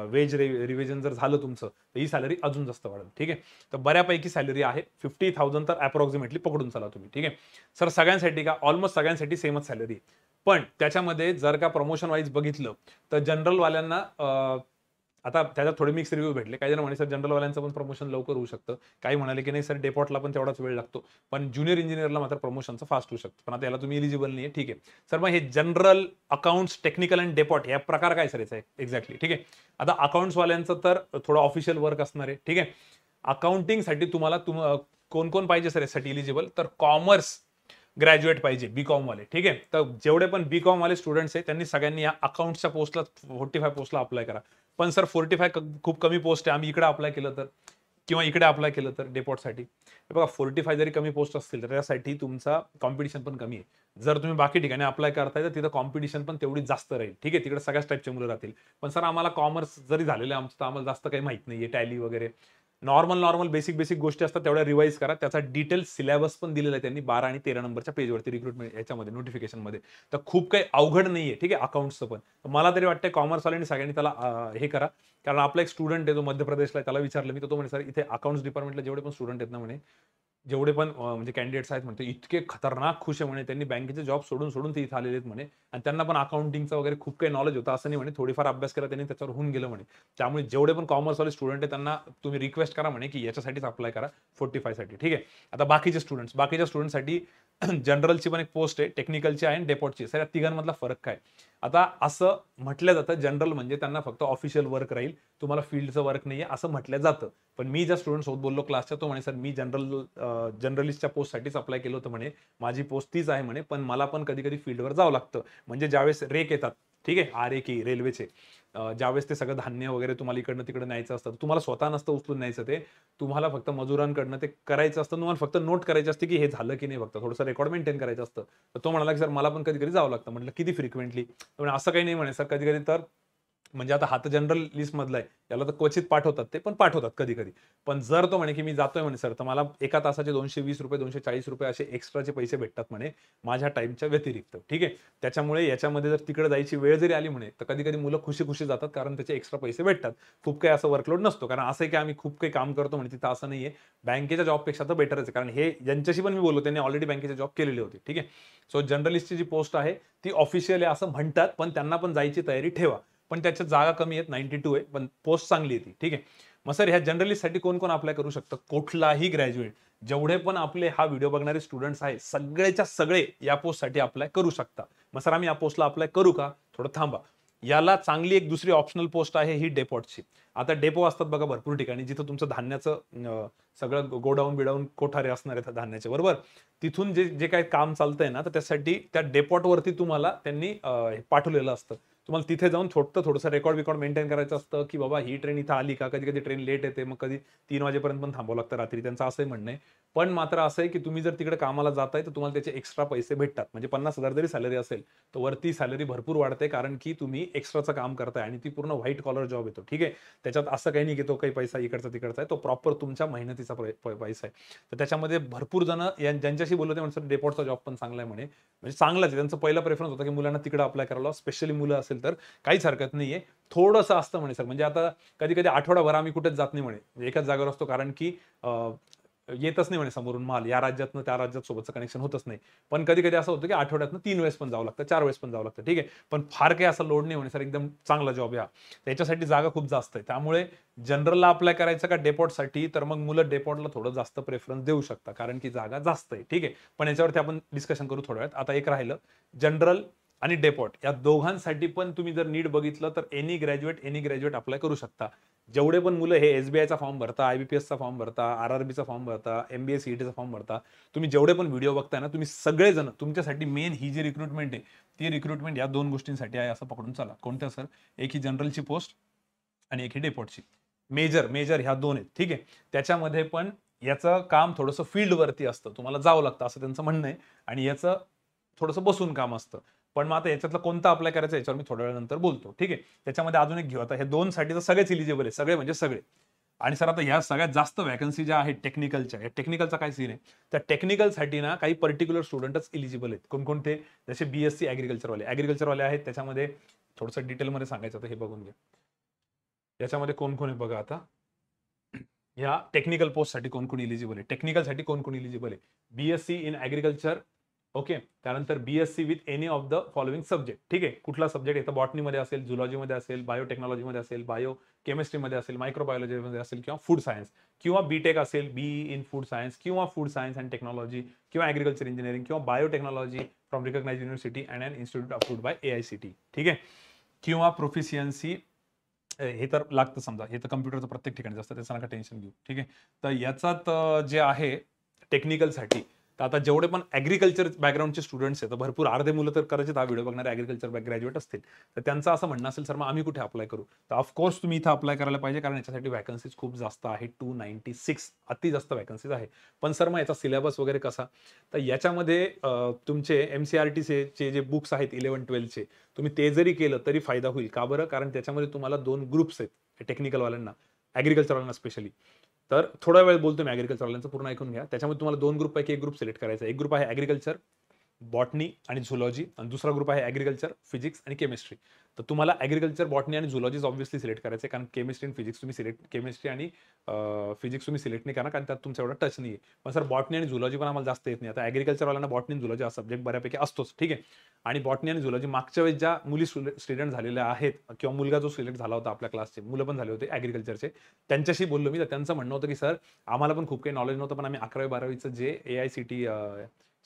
वेज रिव्हिजन जर झालं तुमचं, तर ही सॅलरी अजून जास्त वाढेल. ठीक आहे. तर बऱ्यापैकी सॅलरी आहे. 50,000 तर अप्रॉक्सिमेटली पकडून चला तुम्ही. ठीक आहे. सर सगळ्यांसाठी का? ऑलमोस्ट सगळ्यांसाठी सेमच सॅलरी. पण त्याच्यामध्ये जर का प्रमोशन वाईज बघितलं तर जनरल वाल्यांना आता त्याच्यात थोडे मिक्स रिव्ह्यू भेटले. काही जण म्हणे सर जनरल वाल्यांचं पण प्रमोशन लवकर होऊ शकतं, काही म्हणाले की नाही सर डेपॉटला पण तेवढाच वेळ लागतो, पण ज्युनियर इंजिनियरला मात्र प्रमोशनचं फास्ट होऊ शकतं. पण आता याला तुम्ही इलिजिबल नाही आहे. ठीक आहे. सर मग हे जनरल, अकाउंट्स, टेक्निकल आणि डेपॉट या प्रकार काय सर याचा एक्झॅक्टली? ठीक आहे. आता अकाउंट्स वाल्यांचं तर थोडं ऑफिशियल वर्क असणार आहे. ठीक आहे. अकाउंटिंगसाठी तुम्हाला कोण कोण पाहिजे सर यासाठी इलिजिबल? तर कॉमर्स ग्रॅज्युएट पाहिजे, बीकॉम वाले. ठीक आहे. तर जेवढे पण बीकॉम वाले स्टुडंट्स आहेत त्यांनी सगळ्यांनी या अकाउंटच्या पोस्टला 45 पोस्टला अप्लाय करा. पण सर 45 खूप कमी पोस्ट आहे, आम्ही इकडे अप्लाय केलं तर, किंवा इकडे अप्लाय केलं तर डेपॉटसाठी. बघा 45 जरी कमी पोस्ट असतील तर त्यासाठी तुमचा कॉम्पिटिशन पण कमी आहे. जर तुम्ही बाकी ठिकाणी अप्लाय करताय तर तिथं कॉम्पिटिशन पण तेवढी जास्त राहील. ठीक आहे. तिकडे सगळ्याच टाईपचे मुलं राहतील. पण सर आम्हाला कॉमर्स जरी झालेलं आहे आमचं, तर आम्हाला जास्त काही माहित नाहीये, टॅली वगैरे नॉर्मल बेसिक गोष्टी असतात तेवढ्या रिवाईज करा. त्याचा डिटेल सिलेबस पण दिलेला आहे त्यांनी 12 आणि 13 नंबरच्या पेजवरती रिक्रुटमेंट याच्यामध्ये नोटिफिकेशनमध्ये. तर खूप काही अवघड नाहीये. ठीक आहे. अकाउंट्सचं पण मला तरी वाटतंय कॉमर्सवाल्यांनी सगळ्यांनी त्याला हे करा. कारण आपला एक स्टुडंट आहे तो मध्य प्रदेशला, त्याला विचारलं मी, तर तो म्हणे सर इथे अकाउंट्स डिपार्टमेंटला जेवढे पण स्टुडंट आहेत ना म्हणे, जेवढे पण म्हणजे कॅन्डिडेट्स आहेत म्हणते, इतके खतरनाक खुश आहे म्हणे, त्यांनी बँकेचे जॉब सोडून ते इथे आलेले आहेत म्हणे, आणि त्यांना पण अकाउंटिंगचं वगैरे खूप काही नॉलेज होतं असं नाही म्हणे, थोडीफार अभ्यास केला त्यांनी त्याच्यावर होऊन गेलं म्हणे. त्यामुळे जेवढे पण कॉमर्सवाले स्टुडंट आहेत त्यांना तुम्ही रिक्वेस्ट करा म्हणे की याच्यासाठीच अप्लाय करा 45 साठी. ठीक आहे. आता बाकीच्या स्टुडंटसाठी जनरलची पण एक पोस्ट आहे, टेक्निकलची आहे आणि डेपॉटची. सर या तिघांमधला फरक काय? आता असं म्हटलं जातं जनरल म्हणजे त्यांना फक्त ऑफिशियल वर्क राहील, तुम्हाला फील्डचं वर्क नाहीये असं म्हटलं जातं. पण मी ज्या स्टुडंट सोबत बोललो क्लासच्या, तो म्हणे सर मी जर्नलिस्टच्या पोस्टसाठीच अप्लाय केलं होतं म्हणे, माझी पोस्ट तीच आहे म्हणे, पण मला पण कधी कधी फील्डवर जावं लागतं. म्हणजे ज्यावेळेस रेक येतात, ठीक आहे, आर ए की रेल्वेचे, ज्यावेळेस ते सगळं धान्य वगैरे तुम्हाला इकडनं तिकडे न्यायचं असतं, तुम्हाला स्वतः नसतं उचलून न्यायचं, ते तुम्हाला फक्त मजुरांकडनं ते करायचं असतं. तुम्हाला फक्त नोट करायची असते की हे झालं की नाही, फक्त थोडंसं रेकॉर्ड मेंटेन करायचं असतं. तर तो म्हणाला की सर मला पण कधी कधी जावं लागतं. म्हटलं किती फ्रिक्वेंटली? असं काही नाही म्हणे सर, कधी कधी तर म्हणजे आता हा तर जनरल लिस्ट मधला आहे, याला तर क्वचित पाठवतात, ते पण पाठवतात कधी कधी. पण जर तो म्हणे की मी जातोय म्हणे सर, तर मला एका तासाचे ₹220 ₹240 असे एक्स्ट्राचे पैसे भेटतात म्हणे माझ्या टाइमच्या व्यतिरिक्त. ठीक आहे. त्याच्यामुळे याच्यामध्ये जर तिकडे जायची वेळ जरी आली म्हणे, तर कधी कधी मुलं खुशी खुशी जातात, कारण त्याचे एक्स्ट्रा पैसे भेटतात. खूप काही असं वर्कलोड नसतो, कारण असं आहे की आम्ही खूप काही काम करतो म्हणे तिथं, असं नाहीये. बँकेच्या जॉबपेक्षा तर बेटरच आहे, कारण हे ज्यांच्याशी पण मी बोललो त्यांनी ऑलरेडी बँकेचे जॉब केलेले होते. ठीक आहे. सो जर्नलिस्टची जी पोस्ट आहे ती ऑफिशियल आहे असं म्हणतात, पण त्यांना पण जायची तयारी ठेवा. पण त्याच्या जागा कमी आहेत, 92 आहे, पण पोस्ट चांगली आहे ती. ठीक आहे. मग सर ह्या जर्नलिस्टसाठी कोण कोण अप्लाय करू शकतं? कुठलाही ग्रॅज्युएट, जेवढे पण आपले हा व्हिडिओ बघणारे स्टुडंट्स आहेत, सगळेच्या सगळे या पोस्टसाठी अप्लाय करू शकता. मग सर आम्ही या पोस्टला अप्लाय करू का? थोडं थांबा. याला चांगली एक दुसरी ऑप्शनल पोस्ट आहे ही डेपोटची. आता डेपो असतात बघा भरपूर ठिकाणी, जिथं तुमचं धान्याचं सगळं गोडाऊन बिडाऊन कोठारे असणार आहेत धान्याचे, बरोबर. तिथून जे जे काही काम चालतंय ना, तर त्यासाठी त्या डेपोटवरती तुम्हाला त्यांनी हे पाठवलेलं असतं. तुम्हाला तिथे जाऊन थोडंसं रेकॉर्ड बिकॉर्ड मेंटेन करायचं असतं, की बाबा ही ट्रेन इथं आली का? कधी-कधी ट्रेन लेट येते, मग कधी 3 वाजेपर्यंत पण थांबावं लागतं रात्री. त्यांचं असंही म्हणणं आहे. पण मात्र असं आहे, की तुम्ही जर तिकडे कामाला जाताय, तर तुम्हाला त्याचे एक्स्ट्रा पैसे भेटतात. म्हणजे 50,000 जरी सॅलरी असेल, तर वरती सॅलरी भरपूर वाढते, कारण की तुम्ही एक्स्ट्राचं काम करताय आणि ती पूर्ण व्हाईट कॉलर जॉब येतो. ठीक आहे. त्याच्यात असं काही नाही, की तो काही पैसा इकडचा तिकडचा आहे. तो प्रॉपर तुमच्या मेहनतीचा पैसा आहे. तर त्याच्यामध्ये भरपूर जण ज्यांच्याशी बोललो ते म्हणतात डेपोटचा जॉब पण चांगला आहे म्हणे. म्हणजे चांगलाच आहे. त्यांचा पहिला प्रेफरन्स होता, की मुलांना तिकडे अप्लाय करायला, स्पेशली मुलं असेल तर काहीच हरकत नाहीये. थोडंसं असतं म्हणे सर, म्हणजे आता कधी-कधी आठवडाभर आम्ही कुठेच जात नाही म्हणे. म्हणजे एकाच जागेवर असतो, कारण की येतच नाही म्हणे समोरून माल. या राज्यातनं त्या राज्यात सोबतचं कनेक्शन होतच नाही. पण कधी-कधी असं होतं, की आठवड्यातनं 3 वेळेस पण जावं लागतं, 4 वेळेस पण जावं लागतं. ठीक आहे. पण फार काही असा लोड नाही म्हणे सर, एकदम चांगला जॉब आहे हा. त्याच्यासाठी जागा खूप जास्त आहे. त्यामुळे जनरलला अप्लाय करायचं का डेपोटसाठी, तर मग मुलं डेपोटला थोडं जास्त प्रेफरन्स देऊ शकता, कारण की जागा जास्त आहे. ठीक आहे. पण याच्यावरती आपण डिस्कशन करू थोड्या वेळात. आता एक राहिलं जनरल आणि डेपोट, या दोघांसाठी पण तुम्ही जर नीट बघितलं तर एनी ग्रॅज्युएट अप्लाय करू शकता. जेवढे पण मुलं हे एसबीआयचा फॉर्म भरता, आयबीपीएसचा फॉर्म भरता, आरआरबीचा फॉर्म भरता, एमबीए सीईटीचा फॉर्म भरता, तुम्ही जेवढे पण व्हिडिओ बघताय ना, तुम्ही सगळेजण तुमच्यासाठी मेन ही जी रिक्रुटमेंट आहे, ती रिक्रुटमेंट या 2 गोष्टींसाठी आहे असं पकडून चला. कोणत्या सर? एक ही जनरलची पोस्ट आणि एक ही डेपोटची. मेजर ह्या 2 आहेत. ठीक आहे. त्याच्यामध्ये पण याचं काम थोडंसं फील्डवरती असतं. तुम्हाला जावं लागतं असं त्यांचं म्हणणं आहे, आणि याचं थोडंसं बसून काम असतं. पण मग आता याच्यातलं कोणतं अप्लाय करायचं याच्यावर मी थोड्या वेळानंतर बोलतो. ठीक आहे. त्याच्यामध्ये अजून एक घेऊ. आता हे 2 साठी तर सगळेच एलिजिबल आहे. सगळे म्हणजे सगळे. आणि सर आता ह्या सगळ्यात जास्त व्हॅकन्सी ज्या आहेत टेक्निकलच्या, या टेक्निकलचा काय सीन आहे? त्या टेक्निकलसाठी ना काही पर्टिक्युलर स्टुडंटच एलिजिबल आहेत. कोणकोणते? जसे बीएससी ॲग्रीकल्चरवाले आहेत. त्याच्यामध्ये थोडंसं डिटेलमध्ये सांगायचं तर हे बघून घ्या. याच्यामध्ये कोण-कोण आहे बघा आता. ह्या टेक्निकल पोस्टसाठी कोण-कोण एलिजिबल आहे? टेक्निकलसाठी कोण-कोण एलिजिबल आहे? BSc in agriculture, okay. त्यानंतर BSc with any of the following subject. ठीक आहे. कुठला सब्जेक्ट आहे? तर बॉटनीमध्ये असेल, झुलॉजीमध्ये असेल, बायोटेक्नॉलॉजीमध्ये असेल, बायो केमिस्ट्रीमध्ये असेल, मायक्रोबायोलॉजीमध्ये असेल, किंवा फूड सायन्स, किंवा बीटेक असेल, बीई इन फूड सायन्स, किंवा फूड सायन्स अँड टेक्नॉलॉजी, किंवा ॲग्रीकल्चर इंजिनिअरिंग, किंवा biotechnology from recognized university and an institute approved by AICTE. ठीक आहे. किंवा प्रोफिशियन्सी, हे तर लागतं समजा, हे तर कम्प्युटरचं प्रत्येक ठिकाणी असतं, त्याचं नका टेन्शन घेऊ. ठीक आहे. तर याच्यात जे आहे टेक्निकलसाठी, तर आता जेवढे पण ॲग्रीकल्चर बॅकग्राऊंडचे स्टुडंट्स आहेत, तर भरपूर अर्धे मुलं तर कदाचित हा व्हिडिओ बघणारे ॲग्रीकल्चर ग्रॅज्युएट असतील. तर त्यांचं असं म्हणणं असेल, सर मग आम्ही कुठे अप्लाय करू? तर ऑफकोर्स तुम्ही इथं अप्लाय करायला पाहिजे, कारण याच्यासाठी व्हॅकन्सीज खूप जास्त आहे. 296 अति जास्त व्हॅकन्सीज आहे. पण सर मग याचा सिलेबस वगैरे कसा? तर याच्यामध्ये तुमचे एमसीआरटीचे जे बुक्स आहेत 11-12चे, तुम्ही ते जरी केलं तरी फायदा होईल. का बरं? कारण त्याच्यामध्ये तुम्हाला 2 ग्रुप्स आहेत टेक्निकलवाल्यांना, ॲग्रीकल्चरवाल्यांना स्पेशली. तर थोडा वेळ बोलतो मी ॲग्रीकल्चरवाल्यांचं, पूर्ण ऐकून घ्या. त्याच्यामध्ये तुम्हाला 2 ग्रुपपैकी 1 ग्रुप सिलेक्ट करायचा आहे. एक ग्रुप आहे ॲग्रीकल्चर, बॉटनी आणि झुलॉजी, आणि दुसरा ग्रुप आहे ॲग्रीकल्चर, फिजिक्स आणि केमिस्ट्री. तर तुम्हाला ॲग्रीकल्चर, बॉटनी आणि झुलॉजीच ऑब्व्हियसली सिलेक्ट करायचं आहे, कारण केमिस्ट्री आणि फिजिक्स तुम्ही सिलेक्ट केमिस्ट्री आणि फिजिक्स तुम्ही सिलेक्ट नाही करणार, कारण त्यात तुमचा एवढा टच नाही आहे. पण सर बॉटनी आणि झुलॉजी पण आम्हाला जास्त येत नाही. आता ॲग्रीकल्चरवाल्यांना बॉटनी आणि झुलॉजी हा सब्जेक्ट बऱ्यापैकी असतोच. ठीक आहे. आणि बॉटनी आणि झुलॉजी मागच्या वेळेस ज्या मुली स्टुडंट झालेल्या आहेत, किंवा मुलगा जो सिलेक्ट झाला होता आपल्या क्लासचे, मुलं पण झाले होते ॲग्रीकल्चरचे, त्यांच्याशी बोललो मी. तर त्यांचं म्हणणं होतं, की सर आम्हाला पण खूप काही नॉलेज नव्हतं, पण आम्ही 11वी-12वीचं जे एआयसीटी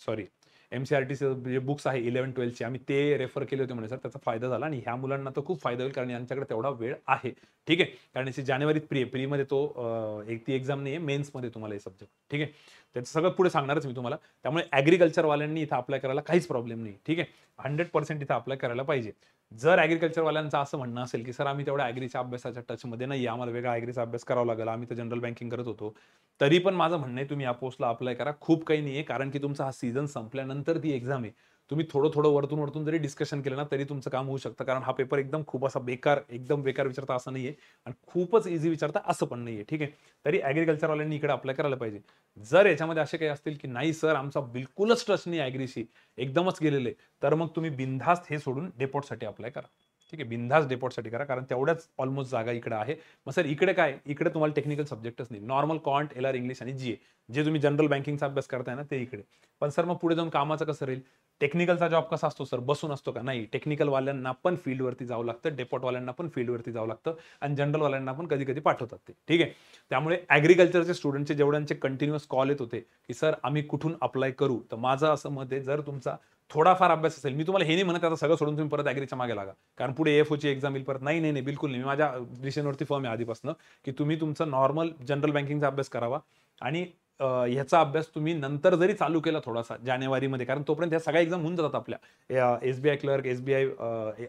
सॉरी एमसीआरटीचं जे बुक्स आहे 11-12चे, आम्ही ते रेफर केले होते म्हणे सर, त्याचा फायदा झाला, आणि ह्या मुलांना तर खूप फायदा होईल, कारण यांच्याकडे तेवढा वेळ आहे. ठीक आहे. कारण याची जानेवारीत प्रीमध्ये तो ती एक्झाम नाही आहे, मेन्समध्ये तुम्हाला हे सब्जेक्ट. ठीक आहे. त्याचं सगळं पुढे सांगणारच मी तुम्हाला. त्यामुळे ॲग्रीकल्चरवाल्यांनी इथं अप्लाय करायला काहीच प्रॉब्लेम नाही. ठीक आहे. 100% इथं अप्लाय करायला पाहिजे. जर ॲग्रिकल्चरवाल्यांचं असं म्हणणं असेल की सर आम्ही तेवढ्या ॲग्रीच्या अभ्यासाच्या टचमध्ये नाही, आम्हाला वेगळा ॲग्रीचा अभ्यास करावा लागेल, आम्ही तर जनरल बँकिंग करत होतो, तरी पण माझं म्हणणं आहे तुम्ही या पोस्टला अप्लाय करा. खूप काही नाही आहे, कारण की तुमचा हा सीझन संपल्यानंतर ती एक्झाम आहे. तुम्ही थोडं वरतून जरी डिस्कशन केलं ना, तरी तुमचं काम होऊ शकतं. कारण हा पेपर एकदम खूप असा बेकार, एकदम बेकार विचारता असं नाहीये आणि खूपच ईझी विचारता असं पण नाहीये. ठीक आहे. तरी ॲग्रिकल्चरवाल्यांनी इकडे अप्लाय करायला पाहिजे. जर याच्यामध्ये असे काही असतील की नाही सर आमचा बिलकुलच टच नाही ॲग्रीशी, एकदमच गेलेले, तर मग तुम्ही बिनधास्त हे सोडून डेपोटसाठी अप्लाय करा. ठीक आहे, बिनधास्त डेपोटसाठी करा, कारण तेवढ्याच ऑलमोस्ट जागा इकडे आहे. मग सर इकडे काय, इकडे तुम्हाला टेक्निकल सब्जेक्टच नाही, normal quant, L R, English आणि जीए, जे तुम्ही जनरल बँकिंगचा अभ्यास करताय ना ते इकडे. पण सर मग पुढे जाऊन कामाचं कसं राहील? टेक्निकलचा जॉब कसा असतो सर, बसून असतो का? नाही, टेक्निकल वाल्यांना पण फील्डवरती जावं लागतं, डेपोटवाल्यांना पण फील्डवरती जावं लागतं आणि जनरलवाल्यांना पण कधी कधी पाठवतात ते. ठीक आहे. त्यामुळे ॲग्रिकल्चरचे स्टुडंटचे जेवढ्यांचे कंटिन्युअस कॉल येत होते की सर आम्ही कुठून अप्लाय करू, तर माझं असं मत आहे जर तुमचा थोडाफार अभ्यास असेल, मी तुम्हाला हे नाही म्हणत आता सगळं सोडून तुम्ही परत ॲग्रीच्या मागे लागा, कारण पुढे एएफओची एक्झाम येईल परत. नाही नाही नाही, बिलकुल नाही. मी माझ्या डिसिजनवरती फर्म आहे आधीपासून की तुम्ही तुमचा नॉर्मल जनरल बँकिंगचा अभ्यास करावा आणि ह्याचा अभ्यास तुम्ही नंतर जरी चालू केला थोडासा जानेवारीमध्ये, कारण तोपर्यंत ह्या सगळ्या एक्झाम होऊन जातात आपल्या. SBI clerk, SBI,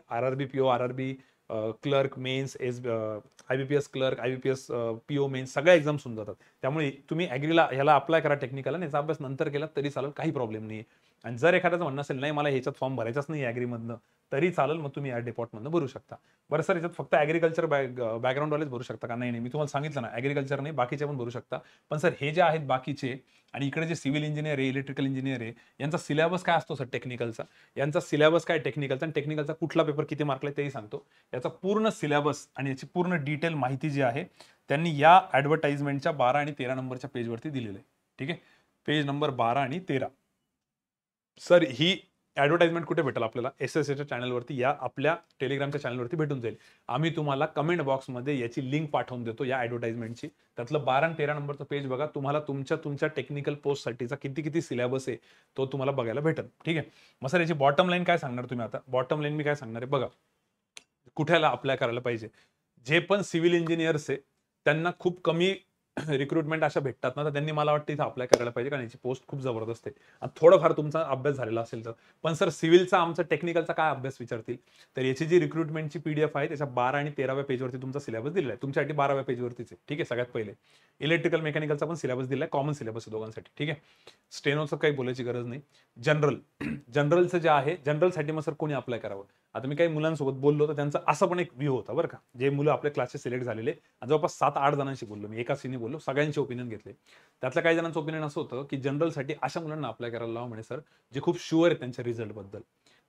RRB PO, RRB clerk mains, IBPS clerk, IBPS PO mains, सगळ्या एक्झाम्स होऊन जातात. त्यामुळे तुम्ही ॲग्रीला ह्याला अप्लाय करा टेक्निकल आणि याचा अभ्यास नंतर केला तरी चालेल, काही प्रॉब्लेम नाही. आणि जर एखाद्याचं म्हणणं असेल नाही मला ह्याच्यात फॉर्म भरायचाच नाही ॲग्रीमधनं, तरी चालेल, मग तुम्ही या डिपार्टमधनं भरू शकता. बरं सर याच्यात फक्त ॲग्रिकल्चर बॅकग्राऊंडवालेच भरू शकता का? नाही नाही, मी तुम्हाला सांगितलं ना ॲग्रिकल्चर नाही, बाकीचे पण भरू शकता. पण सर हे जे आहेत बाकीचे आणि इकडे जे सिव्हिल इंजिनियर आहे, इलेक्ट्रिकल इंजिनियर आहे, यांचा सिलेबस काय असतो सर टेक्निकलचा? यांचा सिलेबस काय टेक्निकलचा आणि टेक्निकलचा कुठला पेपर किती मार्कला तेही सांगतो. याचा पूर्ण सिलेबस आणि याची पूर्ण डिटेल माहिती जी आहे त्यांनी या ॲडव्हर्टाइजमेंटच्या 12 आणि 13 नंबरच्या पेजवरती दिलेलं आहे. ठीक आहे, पेज नंबर 12 आणि 13. सर ही ॲडव्हर्टाइजमेंट कुठे भेटेल आपल्याला? एस-एस-एच्या चॅनलवरती, या आपल्या टेलिग्रामच्या चॅनलवरती भेटून जाईल. आम्ही तुम्हाला कमेंट बॉक्समध्ये याची लिंक पाठवून देतो या ॲडव्हर्टाइजमेंटची. त्यातलं 12 आणि 13 नंबरचं पेज बघा. तुम्हाला तुमच्या टेक्निकल पोस्टसाठीचा किती सिलेबस आहे तो तुम्हाला बघायला भेटेल. ठीक आहे. मग सर याची बॉटम लाईन काय सांगणार तुम्ही आता? बॉटम लाईन मी काय सांगणार आहे बघा. कुठ्याला अप्लाय करायला पाहिजे? जे पण सिव्हिल इंजिनियर्स आहे त्यांना खूप कमी रिक्रुटमेंट अशा भेटतात ना, तर त्यांनी मला वाटतं इथं अप्लाय करायला पाहिजे, कारण याची पोस्ट खूप जबरदस्त आहे आणि थोडंफार तुमचा अभ्यास झालेला असेल तर. पण सर सिव्हिलचा आमचा टेक्निकलचा काय अभ्यास विचारतील, तर याची जी रिक्रुटमेंटची पीडीएफ आहे त्याच्या 12 आणि 13व्या पेजवरती तुमचा सिलेबस दिलेला आहे. तुमच्यासाठी 12व्या पेजवरतीच आहे. ठीक आहे. सगळ्यात पहिले इलेक्ट्रिकल मेकॅनिकलचा पण सिलेबस दिला आहे, कॉमन सिलेबस आहे दोघांसाठी. ठीक आहे. स्टेनोचं काही बोलायची गरज नाही. जनरलचं जे आहे, जनरलसाठी मग सर कोणी अप्लाय करावं? आता मी काही मुलांसोबत बोललो तर त्यांचा असं पण एक व्ह्यू होता बरं का, जे मुलं आपल्या क्लासेस सिलेक्ट झालेले, जवळपास 7-8 जणांशी बोललो मी, एकाच सीने बोललो, सगळ्यांचे ओपिनियन घेतले. त्यातल्या काही जणांचं ओपिनियन असं होतं की जनरलसाठी अशा मुलांना अप्लाय करायला लावा म्हणे सर, जे खूप शुअर आहेत त्यांच्या रिझल्टबद्दल.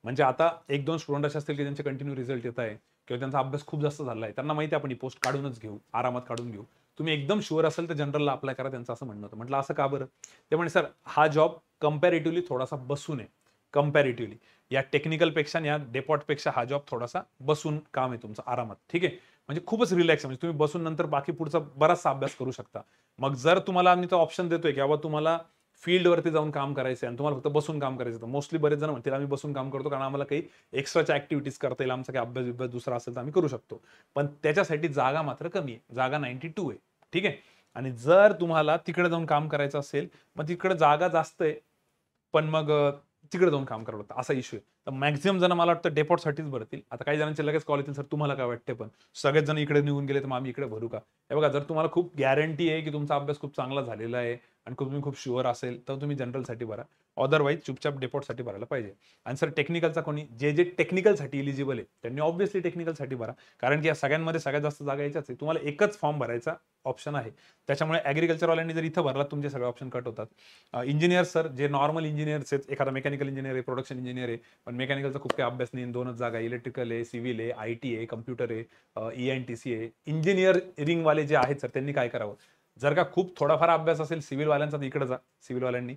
म्हणजे आता 1-2 स्टुडंट असे असतील की त्यांचे कंटिन्यू रिझल्ट येत आहे किंवा त्यांचा अभ्यास खूप जास्त झाला आहे, त्यांना माहिती आहे आपण ही पोस्ट काढूनच घेऊ, आरामात काढून घेऊ. तुम्ही एकदम शुअर असेल तर जनरलला अप्लाय करा, त्यांचं असं म्हणणं होतं. म्हटलं असं का बरं? ते म्हणे सर हा जॉब कंपॅरेटिव्हली थोडासा बसून आहे. कंपॅरेटिव्हली या टेक्निकलपेक्षा आणि या डेपॉटपेक्षा हा जॉब थोडासा बसून काम आहे तुमचं, आरामात. ठीक आहे. म्हणजे खूपच रिलॅक्स आहे, म्हणजे तुम्ही बसून नंतर बाकी पुढचा बराचसा अभ्यास करू शकता. मग जर तुम्हाला आम्ही तो ऑप्शन देतोय की बाबा तुम्हाला फील्डवरती जाऊन काम करायचं आहे आणि तुम्हाला फक्त बसून काम करायचं, तर मोस्टली बरेच जण म्हणतील आम्ही बसून काम करतो कारण आम्हाला काही एक्स्ट्राच्या ऍक्टिव्हिटीज करता येईल, आमचा काही अभ्यास दुसरा असेल तर आम्ही करू शकतो. पण त्याच्यासाठी जागा मात्र कमी आहे, जागा 92 आहे. ठीक आहे. आणि जर तुम्हाला तिकडे जाऊन काम करायचं असेल, मग तिकडे जागा जास्त आहे, पण मग तिकडे जाऊन काम करावं लागतं, असा इश्यू आहे. तर मॅक्झिमम जण मला वाटतं डेपोटसाठीच भरतील. आता काही जणांचे लगेच कॉल येतील, सर तुम्हाला काय वाटते? पण सगळेच जण इकडे निघून गेले तर मग आम्ही इकडे भरू का? हे बघा, जर तुम्हाला खूप गॅरंटी आहे की तुमचा अभ्यास खूप चांगला झालेला आहे आणि तुम्ही खूप शुअर असेल, तर तुम्ही जनरलसाठी भरा. अदरवाईज चुपचाप डेपोटसाठी भरायला पाहिजे. आणि सर टेक्निकलचा कोणी जे टेक्निकलसाठी इलिजिबल आहे त्यांनी ऑब्व्हियसली टेक्निकलसाठी भरा, कारण की या सगळ्यांमध्ये सगळ्यात जास्त जागा याच्याच आहे. तुम्हाला एकच फॉर्म भरायचा ऑप्शन आहे. त्याच्यामुळे ॲग्रिकल्चरवाल्यांनी जर इथं भरला तुमचे सगळे ऑप्शन कट होतात. इंजिनियर सर जे नॉर्मल इंजिनियर्स आहेत, एखादा मेकॅनिकल इंजिनियर आहे, प्रोडक्शन इंजिनियर आहे, पण मेकॅनिकलचा खूप काही अभ्यास नाही, 2च जागा, इलेक्ट्रिकल आहे, सिव्हिल आहे, आयटी आहे, कम्प्युटर आहे, ENTC आहे. इंजिनिअरिंगवाले जे आहेत सर त्यांनी काय करावं? जर का खूप थोडाफार अभ्यास असेल सिव्हिलवाल्यांचा तर इकडे जा, सिव्हिलवाल्यांनी.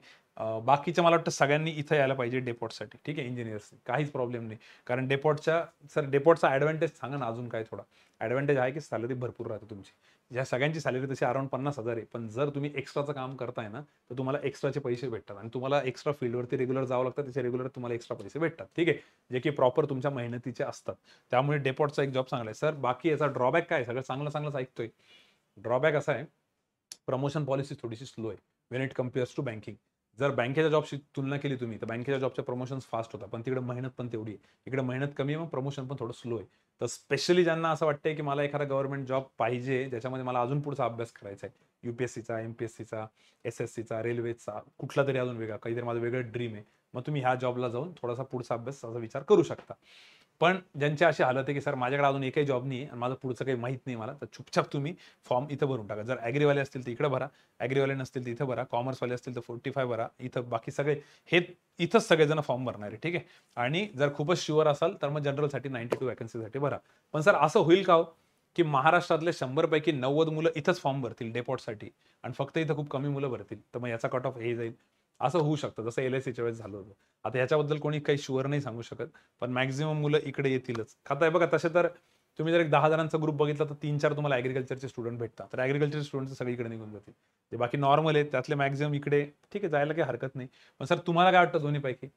बाकीच्या मला वाटतं सगळ्यांनी इथं यायला पाहिजे डेपोटसाठी. ठीक आहे. इंजिनियर्स काहीच प्रॉब्लेम नाही, कारण डेपोटचा ॲडव्हान्टेज सांगा ना अजून काय थोडा. ॲडव्हान्टेज आहे की सॅलरी भरपूर राहते तुमची. ज्या सगळ्यांची सॅलरी तशी अराउंड 50,000 आहे, पण जर तुम्ही एक्स्ट्राचं काम करताय ना, तर तुम्हाला एक्स्ट्राचे पैसे भेटतात आणि तुम्हाला एक्स्ट्रा फील्डवरती रेग्युलर जावं लागतं, त्याचे रेग्युलर तुम्हाला एक्स्ट्रा पैसे भेटतात. ठीक आहे. जे की प्रॉपर तुमच्या मेहनतीचे असतात. त्यामुळे डेपोटचा एक जॉब चांगला आहे. सर बाकी याचा ड्रॉबॅक काय आहे? सगळं चांगलंच ऐकतोय. ड्रॉबॅक असा आहे, प्रमोशन पॉलिसी थोडीशी स्लो आहे व्हेन इट कम्पेअर्स टू बँकिंग. जर बँकेच्या जॉबशी तुलना केली तुम्ही तर बँकेच्या जॉबच्या प्रमोशन्स फास्ट होतात, पण तिकडे मेहनत पण तेवढी आहे. इकडे मेहनत कमी आहे, मग प्रमोशन पण थोडं स्लो आहे. तर स्पेशली ज्यांना असं वाटतंय की मला एखादा गव्हर्नमेंट जॉब पाहिजे ज्याच्यामध्ये मला अजून पुढचा अभ्यास करायचा आहे, UPSCचा, MPSCचा, SSCचा, रेल्वेचा, कुठला तरी अजून वेगळा काहीतरी माझं वेगळं ड्रीम आहे, मग तुम्ही ह्या जॉबला जाऊन थोडासा पुढचा अभ्यासाचा विचार करू शकता. पण ज्यांची अशी हालत आहे की सर माझ्याकडे अजून एकही जॉब नाही आणि माझं पुढचं काही माहित नाही मला, तर चुपचाप तुम्ही फॉर्म इथं भरून टाका. जर ॲग्रीवाले असतील तर इकडे भरा, ॲग्रीवाले नसतील तर इथं भरा, कॉमर्सवाले असतील तर 45 भरा, इथं बाकी सगळे हे इथंच सगळेजण फॉर्म भरणार आहे. ठीक आहे. आणि जर खूपच शुअर असाल तर मग जनरलसाठी 92 वॅकन्सीसाठी भरा. पण सर असं होईल का हो की महाराष्ट्रातले 100 पैकी 90 मुलं इथंच फॉर्म भरतील डेपोटसाठी आणि फक्त इथं खूप कमी मुलं भरतील, तर मग याचा कट ऑफ हे जाईल. असं होऊ शकतं, जसं LICच्या वेळेस झालं होतं. आता ह्याच्याबद्दल कोणी काही शुअर नाही सांगू शकत, पण मॅक्झिमम मुलं इकडे येतीलच. आता बघा, तसे तर तुम्ही जर एक 10 जणांचा ग्रुप बघितला तर 3-4 तुम्हाला ॲग्रिकल्चरचे स्टुडंट भेटतात. तर ॲग्रिकल्चरचे स्टुडंट सगळे इकडे निघून जातील. ते बाकी नॉर्मल आहेत त्यातले मॅक्झिमम इकडे. ठीक आहे, जायला काही हरकत नाही. पण सर तुम्हाला काय वाटतं दोन्हीपैकी?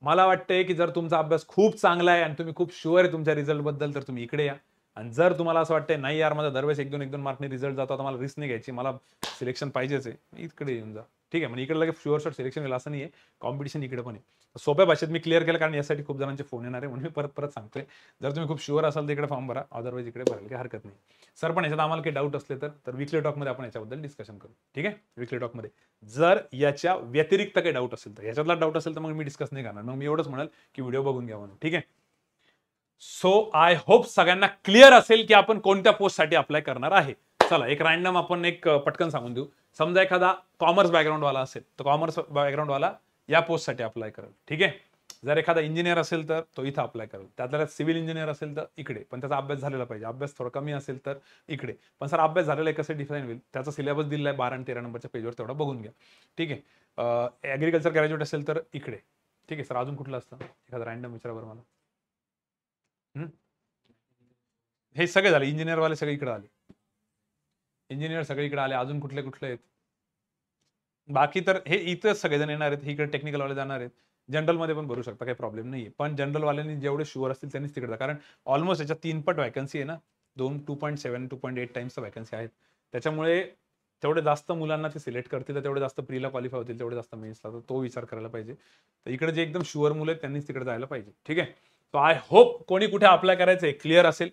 मला वाटतंय की जर तुमचा अभ्यास खूप चांगला आहे आणि तुम्ही खूप शुअर आहे तुमच्या रिझल्टबद्दल, तर तुम्ही इकडे या. आणि जर तुम्हाला असं वाटतंय नाही यार माझा दरवेळेस 1-2 मार्कने रिझल्ट जातो, आता मला रिस्क नाही घ्यायची, मला सिलेक्शन पाहिजेच आहे, इकडे येऊन जा. ठीक आहे, म्हणजे इकडे लगेच शुअर शॉट सिलेक्शन होईल असं नाहीये. कॉम्पिटिशन इकडे पण आहे. सोप्या भाषेत मी क्लिअर केलं, कारण यासाठी खूप जणांचे फोन येणार आहे, म्हणून मी परत परत सांगतोय. जर तुम्ही खूप शुअर असाल तर इकडे फॉर्म भरा, अदरवाईज इकडे भरायला काही हरकत नाही. सर पण याच्यात आम्हाला काही डाऊट असले तर विकली टॉकमध्ये आपण याच्याबद्दल डिस्कशन करू. ठीक आहे, विकली टॉकमध्ये जर याच्या व्यतिरिक्त काही डाऊट असेल तर, याच्यातला डाऊट असेल तर मग मी डिस्कस नाही करणार. मग मी एवढंच म्हणाल की व्हिडिओ बघून घ्या म्हणून. ठीक आहे. सो आय होप सगळ्यांना क्लिअर असेल की आपण कोणत्या पोस्टसाठी अप्लाय करणार आहे. चला एक रॅन्डम आपण एक पटकन सांगून देऊ. समजा एखादा कॉमर्स बॅकग्राऊंड वाला असेल तर कॉमर्स बॅकग्राऊंड वाला या पोस्टसाठी अप्लाय करेल. ठीक आहे. जर एखादा इंजिनियर असेल तर तो इथं अप्लाय करेल. त्यातल्या सिव्हिल इंजिनियर असेल तर इकडे, पण त्याचा अभ्यास झालेला पाहिजे. अभ्यास थोडा कमी असेल तर इकडे. पण सर अभ्यास झालेला आहे कसं डिफाईन होईल? त्याचा सिलेबस दिलेला आहे 12 आणि 13 नंबरच्या पेजवर, तेवढा बघून घ्या. ठीक आहे. ॲग्रिकल्चर ग्रॅज्युएट असेल तर इकडे. ठीक आहे सर, अजून कुठलं असतं? एखादा रॅन्डम विचारा बरं मला. हे सगळे झाले, इंजिनियरवाले सगळे इकडे आले. इंजिनियर सगळे इकडे आले. अजून कुठले कुठले आहेत? बाकी तर हे इथंच सगळेजण येणार आहेत. इकडे टेक्निकलवाले जाणार आहेत. जनरलमध्ये पण भरू शकता, काही प्रॉब्लेम नाहीये. पण जनरलवाल्यांनी जेवढे शुअर असतील त्यांनीच तिकडे जा. कारण ऑलमोस्ट याच्यात 3 पट व्हॅकन्सी आहे ना. 2.7 2.8 टाइम्स व्हॅकन्सी आहेत. त्याच्यामुळे तेवढे जास्त मुलांना ते सिलेक्ट करतील, तर तेवढे जास्त प्रीला क्वालिफाय होतील, तेवढे जास्त मेन्सला. तर तो विचार करायला पाहिजे. तर इकडे जे एकदम शुअर मुलं आहेत त्यांनीच तिकडे जायला पाहिजे. ठीक आहे. सो आय होप कोणी कुठे अप्लाय करायचंय क्लिअर असेल.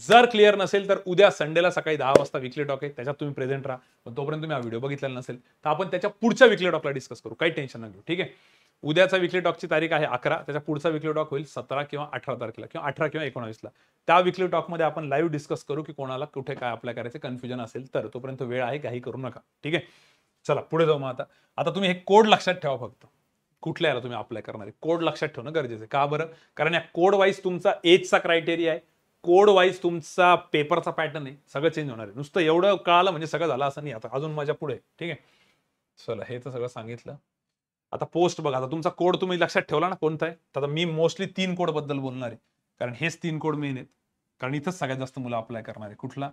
जर क्लिअर नसेल तर उद्या संडेला सकाळी 10 वाजता विकली टॉक आहे, त्याच्यात तुम्ही प्रेझेंट राहा. पण तोपर्यंत तुम्ही हा व्हिडिओ बघितलेला नसेल तर आपण त्याच्या पुढच्या विकली टॉकला डिस्कस करू. काही टेन्शन न घेऊ. ठीक आहे. उद्याचा विकली टॉकची तारीख आहे 11. त्याच्या पुढचा विकली टॉक होईल 17 किंवा 18 तारखेला किंवा 18 किंवा 19ला. त्या विकली टॉकमध्ये आपण लाईव्ह डिस्कस करू की कोणाला कुठे काय अप्लाय करायचं, कन्फ्युजन असेल तर. तोपर्यंत वेळ आहे, काही करू नका. ठीक आहे. चला पुढे जाऊ. मग आता तुम्ही हे कोड लक्षात ठेवा फक्त. कुठल्या याला तुम्ही अप्लाय करणार आहे, कोड लक्षात ठेवणं गरजेचं आहे. का बरं? कारण या कोड वाईज तुमचा एजचा क्रायटेरिया आहे. कोड वाईज तुमचा पेपरचा पॅटर्न आहे. सगळं चेंज होणार आहे. नुसतं एवढं कळालं म्हणजे सगळं झालं असं नाही. आता अजून माझ्या पुढे. ठीक आहे. चला हे तर सगळं सांगितलं. आता पोस्ट बघा. आता तुमचा कोड तुम्ही लक्षात ठेवला ना कोणता आहे? आता मी मोस्टली 3 कोड बद्दल बोलणार आहे. कारण हेच 3 कोड मेन आहेत. कारण इथंच सगळ्यात जास्त मुलं अप्लाय करणार आहे. कुठला?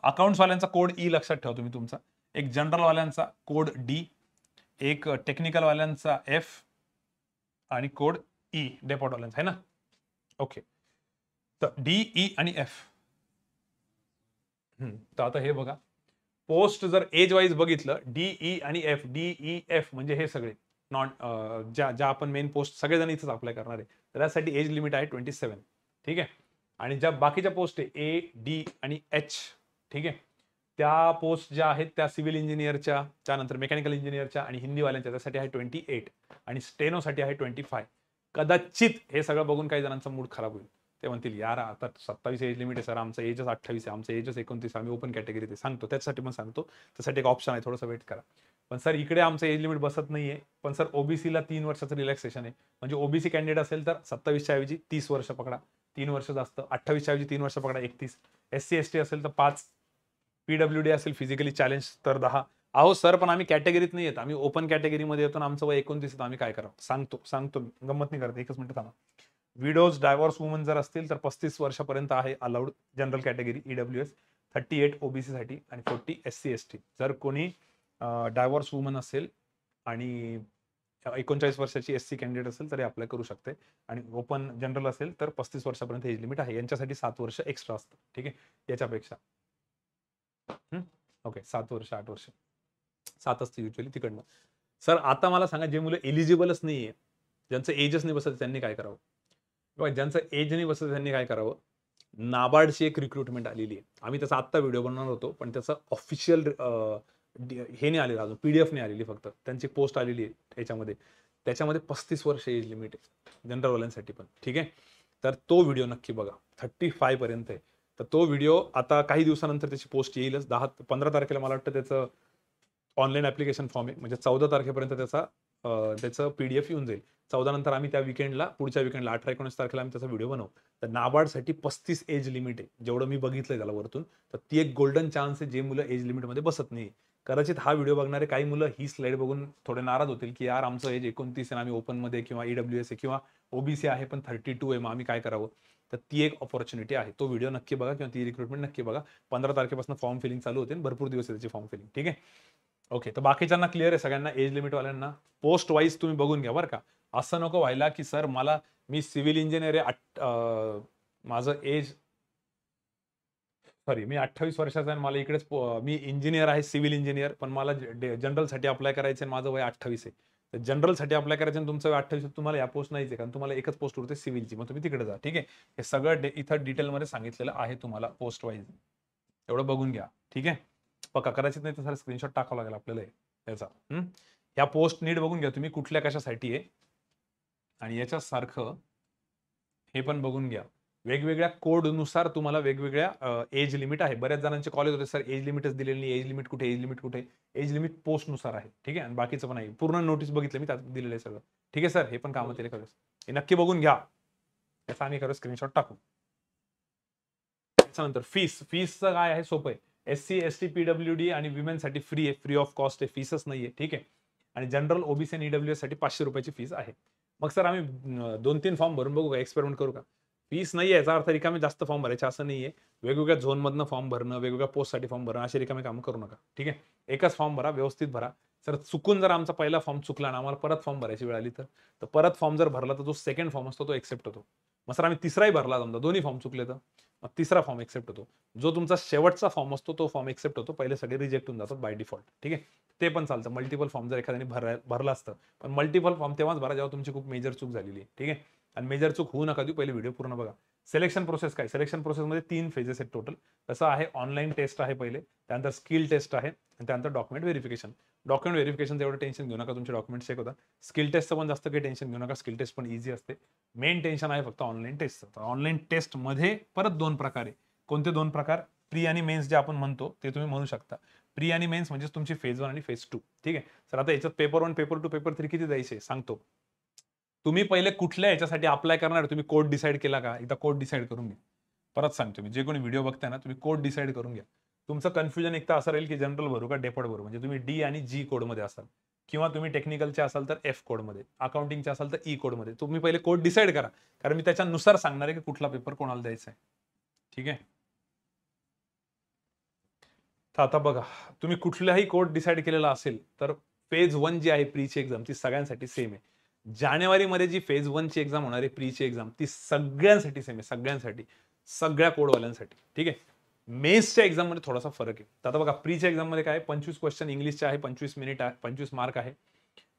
अकाउंट्स वाल्यांचा कोड ई लक्षात ठेवा तुम्ही तुमचा. एक जनरल वाल्यांचा कोड डी, एक टेक्निकल वाल्यांचा एफ आणि कोड ई डेपोट वाल्यांचा आहे ना. ओके. तर डी, ई आणि एफ. तर आता हे बघा, पोस्ट जर एज वाईज बघितलं, डीई आणि एफ, डीई एफ म्हणजे हे सगळे नॉन ज्या आपण मेन पोस्ट सगळेजण इथेच अप्लाय करणार आहे. तर त्यासाठी एज लिमिट आहे 27. ठीक आहे. आणि ज्या बाकीच्या पोस्ट आहे ए, डी आणि एच. ठीक आहे. त्या पोस्ट ज्या आहेत त्या सिव्हिल इंजिनियरच्या, त्यानंतर मेकॅनिकल इंजिनियरच्या आणि हिंदीवाल्यांच्या, त्यासाठी आहे 28 आणि स्टेनोसाठी आहे 25. कदाचित हे सगळं बघून काही जणांचा मूड खराब होईल. ते म्हणतील यार आता 27 एज लिमिट आहे सर, आमचं एजच 28 आहे, आमचं एजच 29, आम्ही ओपन कॅटेगरी ते सांगतो. त्यासाठी पण सांगतो, त्यासाठी एक ऑप्शन आहे, थोडंसं वेट करा. पण सर इकडे आमचं एज लिमिट बसत नाहीये. पण सर ओबीसीला 3 वर्षाचं रिलॅक्सेशन आहे. म्हणजे ओबीसी कॅन्डिडेट असेल तर 27च्या ऐवजी 30 वर्ष पकडा, 3 वर्ष जास्त. 28च्या ऐवजी 3 वर्ष पकडा, 31. SC ST असेल तर 5. PWD असेल फिजिकली चॅलेंज तर 10. अहो सर पण आम्ही कॅटेगरीत नाही येत, आम्ही ओपन कॅटेगरीमध्ये येतो. आमचं वय 29 येतं, आम्ही काय करावं सांगतो गंमत नाही करत. एकच मिनिट थांबा. विडोज डायव्हर्स वुमन जर असतील तर 35 वर्षापर्यंत आहे allowed general category EWS. 38 OBC साठी आणि 40 SC ST. जर कोणी डायव्हर्स वुमन असेल आणि 39 वर्षाची SC कॅन्डिडेट असेल तरी अप्लाय करू शकते. आणि ओपन जनरल असेल तर 35 वर्षापर्यंत एज लिमिट आहे. यांच्यासाठी 7 वर्ष एक्स्ट्रा असतं. ठीक आहे. याच्यापेक्षा ओके 7 वर्ष 8 वर्ष 7 असते युजली तिकडनं. सर आता मला सांगा, जे मुलं एलिजिबलच नाहीये, ज्यांचं एजच नाही बसत, त्यांनी काय करावं? किंवा ज्यांचं एज नाही बसत त्यांनी काय करावं? नाबार्डची एक रिक्रुटमेंट आलेली आहे. आम्ही त्याचा आत्ता व्हिडिओ बनवणार होतो, पण त्याचं ऑफिशियल हे नाही आलेलं अजून, पीडीएफ नाही आलेली, फक्त त्यांची पोस्ट आलेली आहे ह्याच्यामध्ये. त्याच्यामध्ये 35 वर्ष एज लिमिट आहे जनरलवाल्यांसाठी पण. ठीक आहे, तर तो व्हिडिओ नक्की बघा. 35 पर्यंत आहे. तर तो व्हिडिओ आता काही दिवसानंतर त्याची पोस्ट येईलच. 15 तारखेला मला वाटतं त्याचं ऑनलाईन ऍप्लिकेशन फॉर्म आहे, म्हणजे 14 तारखेपर्यंत त्याचं पीडीएफ येऊन जाईल. 14 नंतर आम्ही त्या विकेंडला, पुढच्या विकेंडला 18-19 तारखेला आम्ही त्याचा व्हिडिओ बनवू. तर नाबार्डसाठी 35 एज लिमिट आहे, जेवढं मी बघितलंय त्याला वरतून. तर ती एक गोल्डन चान्स आहे, जे मुलं एज लिमिटमध्ये बसत नाही. कदाचित हा व्हिडिओ बघणारे काही मुलं ही स्लाइड बघून थोडे नाराज होतील, की यार आमचं एज 29 आहे, आम्ही ओपनमध्ये किंवा ईडब्ल्यूएस आहे किंवा ओबीसी आहे, पण 32 आहे, मग आम्ही काय करावं? तर ती एक अपॉर्च्युनिटी आहे. तो व्हिडिओ नक्की बघा किंवा ती रिक्रुटमेंट नक्की बघा. 15 तारखेपासून फॉर्म फिलिंग चालू होते, भरपूर दिवस आहे त्याची फॉर्म फिलिंग. ठीक आहे, ओके. तर बाकीच्यांना क्लिअर आहे, सगळ्यांना एज लिमिटवाल्यांना. पोस्ट वाईज तुम्ही बघून घ्या बरं का. असं नको व्हायला, की सर मी सिव्हिल इंजिनियर आहे, माझं एज, सॉरी, मी 28 वर्षाचा आहे, मला इकडेच मी इंजिनियर आहे, सिव्हिल इंजिनियर, पण मला जनरलसाठी अप्लाय करायचं आहे, माझं वय 28 आहे. तर जनरलसाठी अप्लाय करायचं आणि तुमचं वय 28, तुम्हाला या पोस्ट नाहीच आहे, कारण तुम्हाला एकच पोस्ट उरते सिव्हिलची, मग तुम्ही तिकडे जा. ठीक आहे, हे सगळं इथं डिटेलमध्ये सांगितलेलं आहे तुम्हाला पोस्ट वाईज. एवढं बघून घ्या. ठीक आहे, बघा, कदाचित नाही तर सर स्क्रीनशॉट टाकावं लागेल आपल्याला याचा. या पोस्ट नीट बघून घ्या तुम्ही, कुठल्या कशासाठी आहे, आणि याच्यासारखं हे पण बघून घ्या. वेगवेगळ्या कोडनुसार तुम्हाला वेगवेगळ्या एज लिमिट आहे. बऱ्याच जणांचे कॉलेज होते, सर एज लिमिटच दिलेली नाही, एज लिमिट कुठे, एज लिमिट कुठे? एज लिमिट पोस्टनुसार आहे. ठीक आहे, आणि बाकीचं पण आहे. पूर्ण नोटीस बघितलं मी, त्यात दिलेलं आहे सगळं. ठीक आहे सर, हे पण कामात येईल खरंच, हे नक्की बघून घ्या. याचा आम्ही खरं स्क्रीनशॉट टाकू. त्याच्यानंतर फीसचं काय आहे? सोपं आहे. SC, ST, PWD आणि विमेनसाठी फ्री आहे, फ्री ऑफ कॉस्ट आहे, फीसच नाहीये. ठीक आहे, आणि जनरल, ओबीसी आणि ईडब्ल्यूएस साठी 500 रुपयाची फीस आहे. मग सर आम्ही 2-3 फॉर्म भरून बघू का, एक्सपेरिमेंट करू का? फीस नाहीये याचा अर्थ रिकामे जास्त फॉर्म भरायचे असं नाहीये. वेगवेगळ्या झोनमधनं फॉर्म भरणं, वेगवेगळ्या पोस्टसाठी फॉर्म भरणं, असे रिकामे कामं करू नका. ठीक आहे, एकच फॉर्म भरा, व्यवस्थित भरा. सर चुकून जर आमचा पहिला फॉर्म चुकला आणि आम्हाला परत फॉर्म भरायची वेळ आली तर परत फॉर्म जर भरला तर जो सेकंड फॉर्म असतो तो एक्सेप्ट होतो. मग सर आम्ही तिसराही भरला, समजा दोन्ही फॉर्म चुकले तर मग तिसरा फॉर्म एक्सेप्ट होतो. जो तुमचा शेवटचा फॉर्म असतो तो फॉर्म एक्सेप्ट होतो, पहिले सगळे रिजेक्ट होऊन जातात बाय डिफॉल्ट. ठीक आहे, ते पण चालतं. मल्टिपल फॉर्म जर एखाद्याने भरला असतं, पण मल्टिपल फॉर्म तेव्हाच भरा जेव्हा तुमची खूप मेजर चूक झालेली आहे. ठीक आहे, आणि मेजर चूक होऊ नका देऊ, पहिले व्हिडिओ पूर्ण बघा. सिलेक्शन प्रोसेस काय? सिलेक्शन प्रोसेसमध्ये 3 फेजेस आहेत टोटल. तसं आहे, ऑनलाईन टेस्ट आहे पहिले, त्यानंतर स्किल टेस्ट आहे, आणि त्यानंतर डॉक्युमेंट व्हेरिफिकेशन. डॉक्युमेंट व्हेरिफिकेशनचं एवढं टेन्शन घेऊ नका, तुमचे डॉक्युमेंट चेक होतात. स्किल टेस्टचं पण जास्त काही टेन्शन घेऊ नका, स्किल टेस्ट पण इझी असते. मेन टेन्शन आहे फक्त ऑनलाईन टेस्टचं. तर ऑनलाईन टेस्टमध्ये परत 2 प्रकार आहे. कोणते 2 प्रकार? प्री आणि मेन्स जे आपण म्हणतो ते तुम्ही म्हणू शकता. प्री आणि मेन्स म्हणजे तुमची फेज 1 आणि फेज 2. ठीक आहे, तर आता याच्यात पेपर 1, पेपर 2, पेपर 3 किती द्यायचे सांगतो. तुम्ही पहिले कुठल्या याच्यासाठी अप्लाय करणार, तुम्ही कोड डिसाईड केला का? एकदा कोड डिसाईड करून घ्या. परत सांगतो मी, जे कोणी व्हिडिओ बघताय ना, तुम्ही कोड डिसाईड करून घ्या. तुमचं कन्फ्युजन एक तर असं राहील की जनरल भरू का डेपड भरू, म्हणजे तुम्ही डी आणि जी कोडमध्ये असाल, किंवा तुम्ही टेक्निकलचे असाल तर एफ कोडमध्ये, अकाउंटिंगचे असाल तर ई कोडमध्ये. तुम्ही पहिले कोड डिसाईड करा, कारण मी त्याच्यानुसार सांगणार आहे की कुठला पेपर कोणाला द्यायचा आहे. ठीक आहे, तर आता बघा, तुम्ही कुठलाही कोड डिसाईड केलेला असेल तर फेज 1 जी आहे प्रीची एक्झाम, ती सगळ्यांसाठी सेम आहे. जानेवारीमध्ये जी फेज 1 ची एक्झाम होणार आहे प्रीची एक्झाम, ती सगळ्यांसाठी सेम आहे, सगळ्यांसाठी, सगळ्या कोडवाल्यांसाठी. ठीक आहे, मेन्सच्या एक्झाममध्ये थोडासा फरक आहे. तर आता बघा, प्रीच्या एक्झाममध्ये काय 25 क्वेश्चन इंग्लिशचे आहे, 25 मिनिट आहे, 25 मार्क आहे.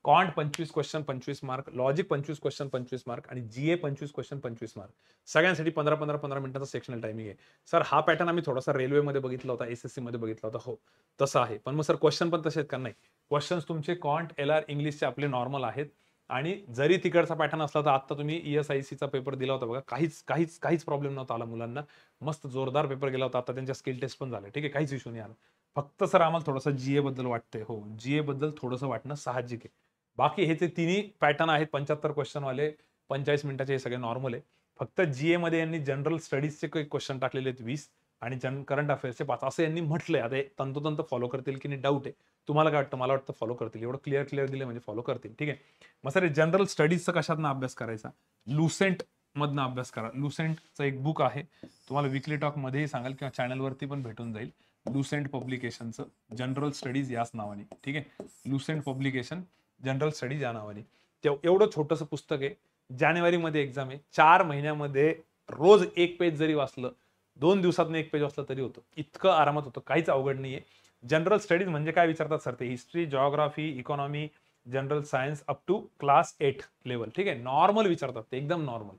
कॉन्ट 25 question 25 mark, logic 25 question 25 mark, आणि जीए 25 क्वेश्चन 25 मार्क. सगळ्यांसाठी 15-15 मिनिटाचा सेक्शनल टायमिंग आहे. सर हा पॅटर्न आम्ही थोडासा रेल्वेमध्ये बघितला होता, एसएससी मध्ये बघितला होता. हो, तसं आहे. पण मग सर क्वेश्चन पण तसे आहेत का? नाही, क्वेश्चन्स तुमचे कॉन्ट, एलआर, इंग्लिशचे आपले नॉर्मल आहेत. आणि जरी तिकडचा पॅटर्न असला तर आता तुम्ही ईएसआयसीचा पेपर दिला होता बघा, काहीच प्रॉब्लेम नव्हता आला मुलांना. मस्त जोरदार पेपर गेला होता. आता त्यांच्या स्किल टेस्ट पण झाले. ठीक आहे, काहीच इश्यू नाही आला. फक्त सर आम्हाला थोडंसं जीए बद्दल वाटतंय. हो, जीए बद्दल थोडंसं वाटणं साहजिक आहे. बाकी हे जे तिन्ही पॅटर्न आहेत 75 क्वेश्चन वाले, 45 मिनिटाचे, हे सगळे नॉर्मल आहे. फक्त जीए मध्ये यांनी जनरल स्टडीजचे काही क्वेश्चन टाकलेले आहेत 20, आणि करंट अफेअर्सचे 5, असं यांनी म्हटलंय. आता हे तंतोतंत फॉलो करतील की नाही डाऊट आहे. तुम्हाला काय वाटतं? मला वाटतं फॉलो करतील. एवढं क्लिअर दिले म्हणजे फॉलो करतील. ठीक आहे, मग सर जनरल स्टडीजचा कशातनं अभ्यास करायचा? लुसेंट मधनं अभ्यास करा. लुसेंटचं एक बुक आहे, तुम्हाला विकली टॉक मध्येही सांगाल किंवा चॅनलवरती पण भेटून जाईल. लुसेंट पब्लिकेशनचं जनरल स्टडीज याच नावाने. ठीक आहे, लुसेंट पब्लिकेशन जनरल स्टडीज या नावाने. एवढं छोटंसं पुस्तक आहे. जानेवारीमध्ये एक्झाम आहे. 4 महिन्यामध्ये रोज 1 पेज जरी वाचलं, 2 दिवसात 1 पेज वाचलं तरी होतं. इतकं आरामात होतं, काहीच अवघड नाहीये. जनरल स्टडीज म्हणजे काय विचारतात सर ते? History, geography, economy, general science up to class 8 level. ठीक आहे, नॉर्मल विचारतात ते, एकदम नॉर्मल,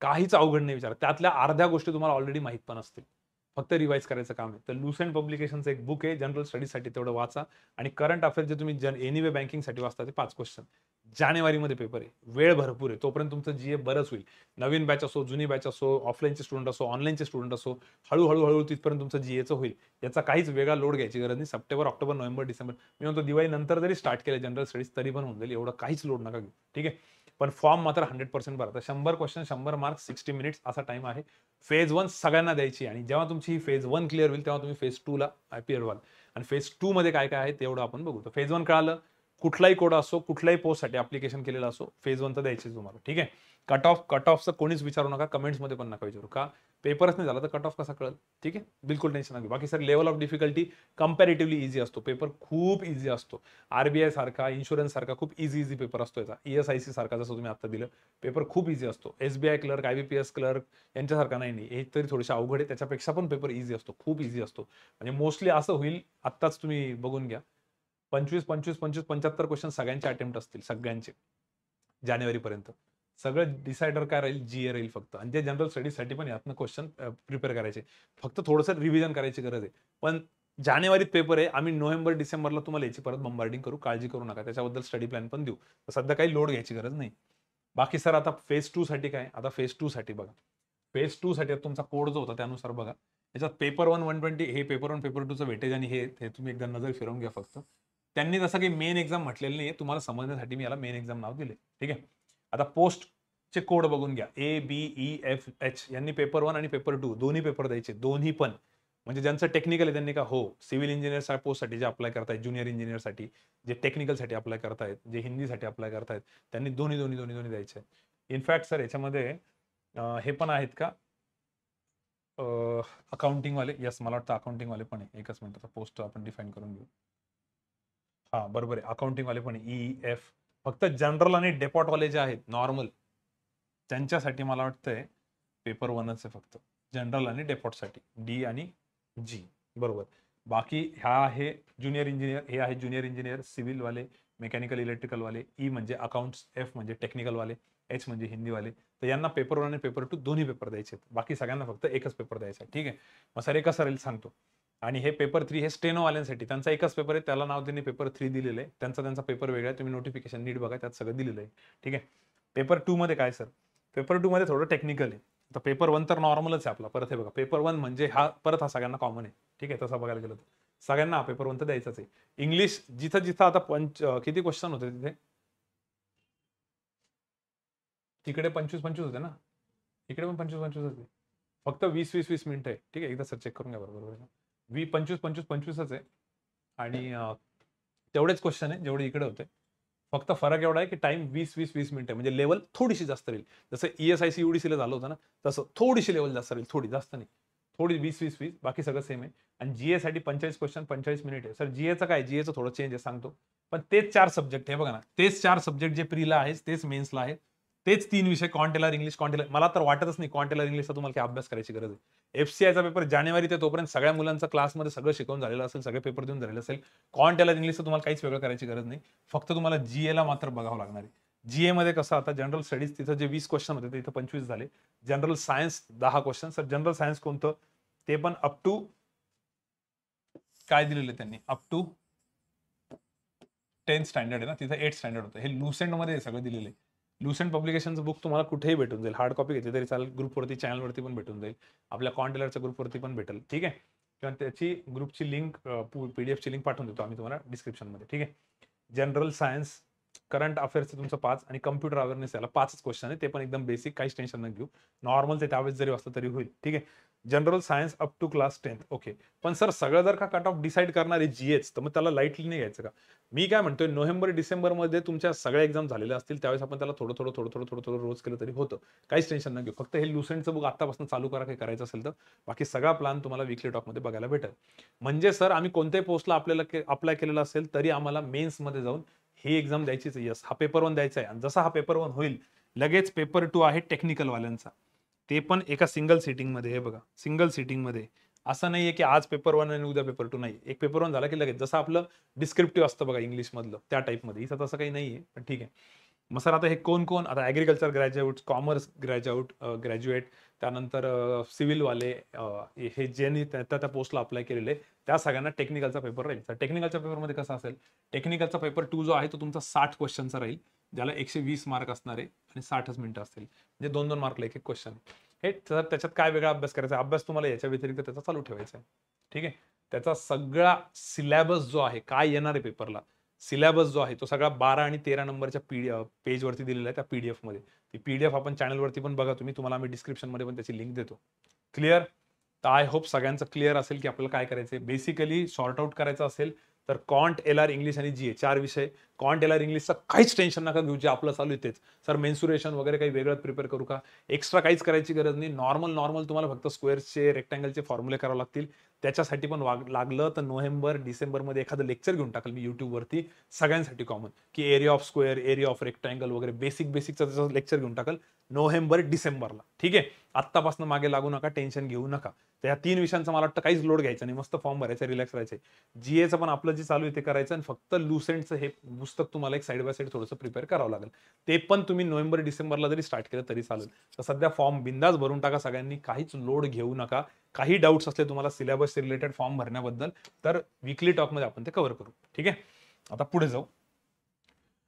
काहीच अवघड नाही विचारत. त्यातल्या अर्ध्या गोष्टी तुम्हाला ऑलरेडी माहित पण असतील, फक्त रिवाइज करायचं काम आहे. तर लुसेंट पब्लिकेशनचं एक बुक आहे जनरल स्टडीजसाठी, तेवढं वाचा. आणि करंट अफेअर्स जे तुम्ही एनिवे बँकिंगसाठी वाचता ते 5 क्वेश्चन. जानेवारीमध्ये पेपर आहे, वेळ भरपूर आहे, तोपर्यंत तुमचं जीए बरंच होईल. नवीन बॅच असो, जुनी बॅच असो, ऑफलाईनचे स्टुडंट असो, ऑनलाईनचे स्टुडंट असो, हळूहळू तिथपर्यंत तुमचं जीएचं होईल. याचा काहीच वेगळा लोड घ्यायची गरज नाही. सप्टेंबर, ऑक्टोबर, नोव्हेंबर, डिसेंबर, मी म्हणतो दिवाळी नंतर जरी स्टार्ट केलं जनरल स्टडीज तरी पण होऊन जाईल. एवढं काहीच लोड नका घेऊ. ठीक आहे, पण फॉर्म मात्र 100% भरा. 100 क्वेश्चन, 100 मार्क्स, 60 मिनिट्स असा टाइम आहे. फेज 1 सगळ्यांना द्यायची, आणि जेव्हा तुमची ही फेज 1 क्लिअर होईल तेव्हा तुम्ही फेज 2 ला अपिअर व्हाल. आणि फेज 2 मध्ये काय काय आहे तेवढं आपण बघू. तर फेज 1 कळालं, कुठलाही कोड असो, कुठल्याही पोस्टसाठी ऍप्लिकेशन केलेलं असो, फेज 1 तर द्यायची तुम्हाला. ठीक आहे, कट ऑफचं कोणीच विचारू नका, कमेंट्समध्ये पण नका विचारू. का पेपरच नाही झाला तर कट ऑफ कसा कळेल? ठीक आहे, बिलकुल टेन्शन नका. बाकी sir level of difficulty comparatively easy असतो, पेपर खूप इझी असतो. आरबीआय सारखा, इन्शुरन्स सारखा खूप इझी पेपर असतो याचा. ESIC सारखा जसं तुम्ही आता दिलं, पेपर खूप इझी असतो. SBI क्लर्क, IBPS क्लर्क यांच्यासारखा नाही. हे तरी थोडेसे अवघड आहे, त्याच्यापेक्षा पण पेपर इझी असतो, खूप इझी असतो. म्हणजे मोस्टली असं होईल, आत्ताच तुम्ही बघून घ्या, 75 क्वेश्चन सगळ्यांचे अटेम्प्ट असतील, सगळ्यांचे जानेवारीपर्यंत. सगळं डिसायडर काय राहील? जीए राहील फक्त. आणि जे जनरल स्टडीजसाठी पण यातनं क्वेश्चन प्रिपेअर करायचे, फक्त थोडंसं रिव्हिजन करायची गरज आहे. पण जानेवारीत पेपर आहे, आम्ही नोव्हेंबर, डिसेंबरला तुम्हाला याची परत बंबार्डिंग करू, काळजी करू नका. त्याच्याबद्दल स्टडी प्लॅन पण देऊ. सध्या काही लोड घ्यायची गरज नाही. बाकी सर आता फेज 2 साठी काय? आता फेज 2 साठी बघा, फेज 2 साठी तुमचा कोड जो होता त्यानुसार बघा. याच्यात पेपर 1 120, हे पेपर 1 पेपर 2चं वेटेज, आणि हे तुम्ही एकदा नजर फिरवून घ्या फक्त. त्यांनी जसं काही मेन एक्झाम म्हटलेलं नाही, तुम्हाला समजण्यासाठी मी याला मेन एक्झाम नाव दिले. ठीक आहे, आता पोस्टचे कोड बघून घ्या. ABEFH यांनी पेपर 1 आणि पेपर 2 दोन्ही पेपर द्यायचे, दोन्ही पण. म्हणजे ज्यांचं टेक्निकल आहे त्यांनी का हो, सिव्हिल इंजिनियर पोस्टसाठी जे अप्लाय करतायत, ज्युनियर इंजिनियरसाठी, जे टेक्निकलसाठी अप्लाय करतायत, जे हिंदीसाठी अप्लाय करतायत, त्यांनी दोन्ही द्यायचे. इनफॅक्ट सर याच्यामध्ये हे पण आहेत का अकाउंटिंग वाले? यस, मला वाटतं अकाउंटिंग वाले पण आहे. एकच मिनिट, पोस्ट आपण डिफाईन करून घेऊ. हा बरोबर आहे, अकाउंटिंग वाले पण EF. फक्त जनरल आणि डेपॉट वाले जे आहेत नॉर्मल, त्यांच्यासाठी मला वाटतंय पेपर 1च आहे फक्त, जनरल आणि डेपॉटसाठी, D आणि G. बरोबर. बाकी ह्या आहे ज्युनियर इंजिनियर, हे आहे ज्युनियर इंजिनियर, सिव्हिल वाले, मेकॅनिकल इलेक्ट्रिकल वाले, E म्हणजे अकाउंट्स, F म्हणजे टेक्निकल वाले, H म्हणजे हिंदी वाले. तर यांना पेपर 1 आणि पेपर 2 दोन्ही पेपर द्यायचे. बाकी सगळ्यांना फक्त एकच पेपर द्यायचा. ठीक आहे, मग सर एकच राहील सांगतो. आणि हे पेपर 3 हे स्टेनोवाल्यांसाठी, त्यांचा एकच पेपर आहे, त्याला नाव त्यांनी पेपर 3 दिलेलं आहे. त्यांचा पेपर वेगळा आहे, तुम्ही नोटिफिकेशन नीट बघा, त्यात सगळं दिलेलं आहे. ठीक आहे, पेपर 2 मध्ये काय सर? पेपर 2 मध्ये थोडं टेक्निकल आहे. आता पेपर 1 तर नॉर्मलच आहे आपला. परत हे बघा, पेपर 1 म्हणजे हा सगळ्यांना कॉमन आहे. ठीक आहे, तसं बघायला गेलं तर सगळ्यांना हा पेपर 1 तर द्यायचाच आहे. इंग्लिश जिथं आता किती क्वेश्चन होते तिथे? तिकडे 25 होते ना, इकडे पण 25 होते. फक्त 20 मिनिटं आहे. ठीक आहे, एकदा सर चेक करून घ्या बरोबर. 25 आहे. आणि तेवढेच क्वेश्चन आहे जेवढे इकडे होते. फक्त फरक एवढा आहे की टाइम 20 मिनिटं, म्हणजे लेवल थोडीशी जास्त राहील. जसं ESIC UDCला झालं होतं ना, तसं थोडीशी लेवल जास्त राहील, थोडी, जास्त नाही. थोडी 20 बाकी सगळं सेम आहे. आणि GA साठी 45 क्वेश्चन, 45 मिनिट आहे. सर GAचं काय? GAचं थोडं चेंज आहे, सांगतो. पण तेच 4 सब्जेक्ट आहे बघा ना, तेच 4 सब्जेक्ट जे प्रीला आहेत, तेच मेन्सला आहेत. तेच 3 विषय, क्वांटेलर इंग्लिश, मला तर वाटतच नाही क्वांटेलर इंग्लिशचा तुम्हाला काही अभ्यास करायची गरज आहे. FCIचा पेपर जानेवारी ते तोपर्यंत सगळ्या मुलांचं क्लासमध्ये सगळं शिकवून झालेलं असेल, सगळे पेपर देऊन झालेलं असेल. क्वांटेलर इंग्लिशचं तुम्हाला काहीच वेगळं करायची गरज नाही. फक्त तुम्हाला GAला मात्र बघावं लागणार आहे. GA मध्ये कसं, आता जनरल स्टडीज तिथं जे 20 क्वेश्चन होते ते इथं 25 झाले. General science 10 question. Sir general science कोणतं? ते पण अप टू काय दिलेलं त्यांनी? अप टू 10th स्टँडर्ड आहे ना, तिथं 8th स्टँडर्ड होतं. हे लुसेंटमध्ये सगळं दिलेलं आहे. लुसेंट पब्लिकेशनचं बुक तुम्हाला कुठेही भेटून जाईल. हार्ड कॉपी घेतली तरी चालेल, ग्रुपवरती, चॅनलवरती पण भेटून जाईल. आपल्या क्वांटेलरच्या ग्रुपवरती पण भेटेल. ठीक आहे, किंवा त्याची ग्रुपची लिंक, PDF ची लिंक पाठवून देतो आम्ही तुम्हाला डिस्क्रिप्शनमध्ये. ठीक आहे, जनरल सायन्स, करंट अफेअर्सचं तुमचं 5, आणि कम्प्युटर अवेअरनेस याला 5च क्वेश्चन आहे. ते पण एकदम बेसिक, काहीच टेन्शन न घेऊ. नॉर्मल ते त्यावेळेस जरी वाचलं तरी होईल. ठीक आहे, general science up to class 10th. Okay, पण सर सगळं जर का कट ऑफ डिसाईड करणार आहे GAच, तर मग त्याला लाईटली नाही घ्यायचं का? मी काय म्हणतोय, नोव्हेंबर डिसेंबरमध्ये तुमच्या सगळ्या एक्झाम झालेल्या असतील, त्यावेळेस आपण त्याला थोडं रोज केलं तरी होतं. काहीच टेन्शन न घेऊ. फक्त हे लुसेंटचं बुक आतापासून चालू करा, काही करायचं असेल तर. बाकी सगळा प्लॅन तुम्हाला वीकली टॉकमध्ये बघायला भेटेल. म्हणजे सर आम्ही कोणत्याही पोस्टला आपल्याला अप्लाय केलेला असेल तरी आम्हाला मेन्समध्ये जाऊन ही एक्झाम द्यायचीच. यस, हा पेपर 1 द्यायचा आहे. आणि जसा हा पेपर 1 होईल, लगेच पेपर 2 आहे टेक्निकल वाल्यांचा. ते पण एका सिंगल सिटिंगमध्ये. हे बघा, सिंगल सिटिंगमध्ये असं नाहीये की आज पेपर 1 आणि उद्या पेपर 2 नाही. एक पेपर 1 झाला की लगेच जसं आपलं डिस्क्रिप्टिव्ह असतं बघा इंग्लिशमधलं त्या टाईपमध्ये. इथं तसं काही नाहीये, पण ठीक आहे. मग सर आता हे कोण-कोण आता ॲग्रीकल्चर ग्रॅज्युएट, कॉमर्स ग्रॅज्युएट त्यानंतर सिव्हिलवाले हे ज्यांनी त्या पोस्टला अप्लाय केलेले त्या सगळ्यांना टेक्निकलचा पेपर राहील. तर टेक्निकलच्या पेपरमध्ये कसं असेल, टेक्निकलचा पेपर 2 जो आहे तो तुमचा 60 क्वेश्चनचा राहील. ज्याला 120 मार्क असणार आहे आणि 60च मिनिटं असतील. म्हणजे 2-2 मार्कला एक-एक क्वेश्चन. हे तर त्याच्यात काय वेगळा अभ्यास करायचा अभ्यास तुम्हाला याच्या व्यतिरिक्त त्याचा चालू ठेवायचा आहे. ठीक आहे. त्याचा सगळा सिलॅबस जो आहे, काय येणार आहे पेपरला, सिलॅबस जो आहे तो सगळा 12 आणि 13 नंबरच्या पेजवरती दिलेला आहे त्या पीडीएफमध्ये. ती पीडीएफ आपण चॅनलवरती पण बघा तुम्ही. तुम्हाला आम्ही डिस्क्रिप्शनमध्ये पण त्याची लिंक देतो. क्लिअर? तर आय होप सगळ्यांचं क्लिअर असेल की आपल्याला काय करायचंय. बेसिकली सॉर्ट आउट करायचं असेल तर कॉन्ट, एलआर, इंग्लिश आणि जीए 4 विषय. कॉन्ट, एलआर, इंग्लिशचं काहीच टेन्शन नका घेऊ, जे आपलं चालू आहे तेच. सर मेन्सुरेशन वगैरे काही वेगळं प्रिपेअर करू का? एक्स्ट्रा काहीच करायची गरज नाही. नॉर्मल तुम्हाला फक्त स्क्वेअर्सचे, रेक्टँगलचे फॉर्म्युले करावे लागतील. त्याच्यासाठी पण लागलं तर नोव्हेंबर, डिसेंबरमध्ये एखादं लेक्चर घेऊन टाकल मी YouTubeवरती सगळ्यांसाठी कॉमन, की area of square, area of rectangle वगैरे बेसिकचं त्याचं लेक्चर घेऊन टाकल नोव्हेंबर, डिसेंबरला. ठीक आहे. आत्तापासून मागे लागू नका, टेन्शन घेऊ नका. तर या 3 विषयांचा मला वाटतं काहीच लोड घ्यायचा नाही. मस्त फॉर्म भरायचा, रिलॅक्स राहायचे. जीएचं पण आपलं जे चालू आहे ते करायचं आणि फक्त लुसेंटचं हे पुस्तक तुम्हाला एक साइड बाय साइड थोडंसं प्रिपेअर करावं लागेल. ते पण तुम्ही नोव्हेंबर, डिसेंबरला जरी स्टार्ट केलं तरी चालेल. तर सध्या फॉर्म बिंदास भरून टाका सगळ्यांनी. काहीच लोड घेऊ नका. काही डाऊट्स असले तुम्हाला सिलेबस रिलेटेड फॉर्म भरण्याबद्दल तर वीकली टॉकमध्ये आपण ते कव्हर करू. ठीक आहे. आता पुढे जाऊ.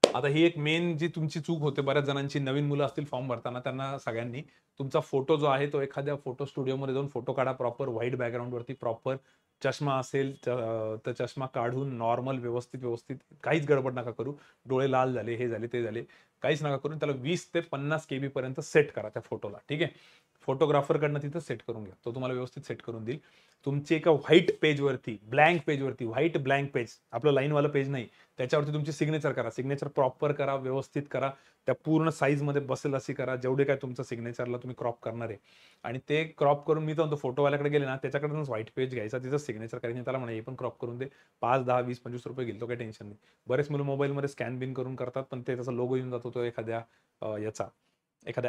आता ही एक मेन जी तुमची चूक होते बऱ्याच जणांची, नवीन मुलं असतील फॉर्म भरताना, त्यांना सगळ्यांनी तुमचा फोटो जो आहे तो एखाद्या फोटो स्टुडिओमध्ये जाऊन फोटो काढा प्रॉपर व्हाईट बॅकग्राऊंडवरती. प्रॉपर चष्मा असेल तर चष्मा काढून नॉर्मल व्यवस्थित काहीच गडबड नका करू. डोळे लाल झाले, हे झाले, ते झाले, काहीच नका करून त्याला 20 ते 50 KB पर्यंत सेट करा त्या फोटोला. ठीक आहे. फोटोग्राफरकडनं तिथं सेट करून घ्या. तो तुम्हाला व्यवस्थित सेट करून देईल. तुमची एका व्हाईट पेजवरती, ब्लँक पेजवरती, व्हाईट ब्लँक पेज, आपलं लाईनवालं पेज नाही, त्याच्यावरती तुमची सिग्नेचर करा. सिग्नेचर प्रॉपर करा, व्यवस्थित करा. त्या पूर्ण साईजमध्ये बसेल अशी करा, जेवढे काय तुमचं सिग्नेचरला तुम्ही क्रॉप करणार आहे. आणि ते क्रॉप करून मी तर म्हणतो फोटोवाल्याकडे गेले ना, त्याच्याकडूनच व्हाईट पेज घ्यायचा, तिथं सिग्नेचर करायचं. त्याला म्हणा हे पण क्रॉप करून दे. 5, 10, 20, 25 रुपये घेईल, तो काही टेन्शन नाही. बरेच मुलं मोबाईलमध्ये स्कॅन बिन करून करतात, पण ते त्याचा लोगो येऊन जातो तो एखाद्या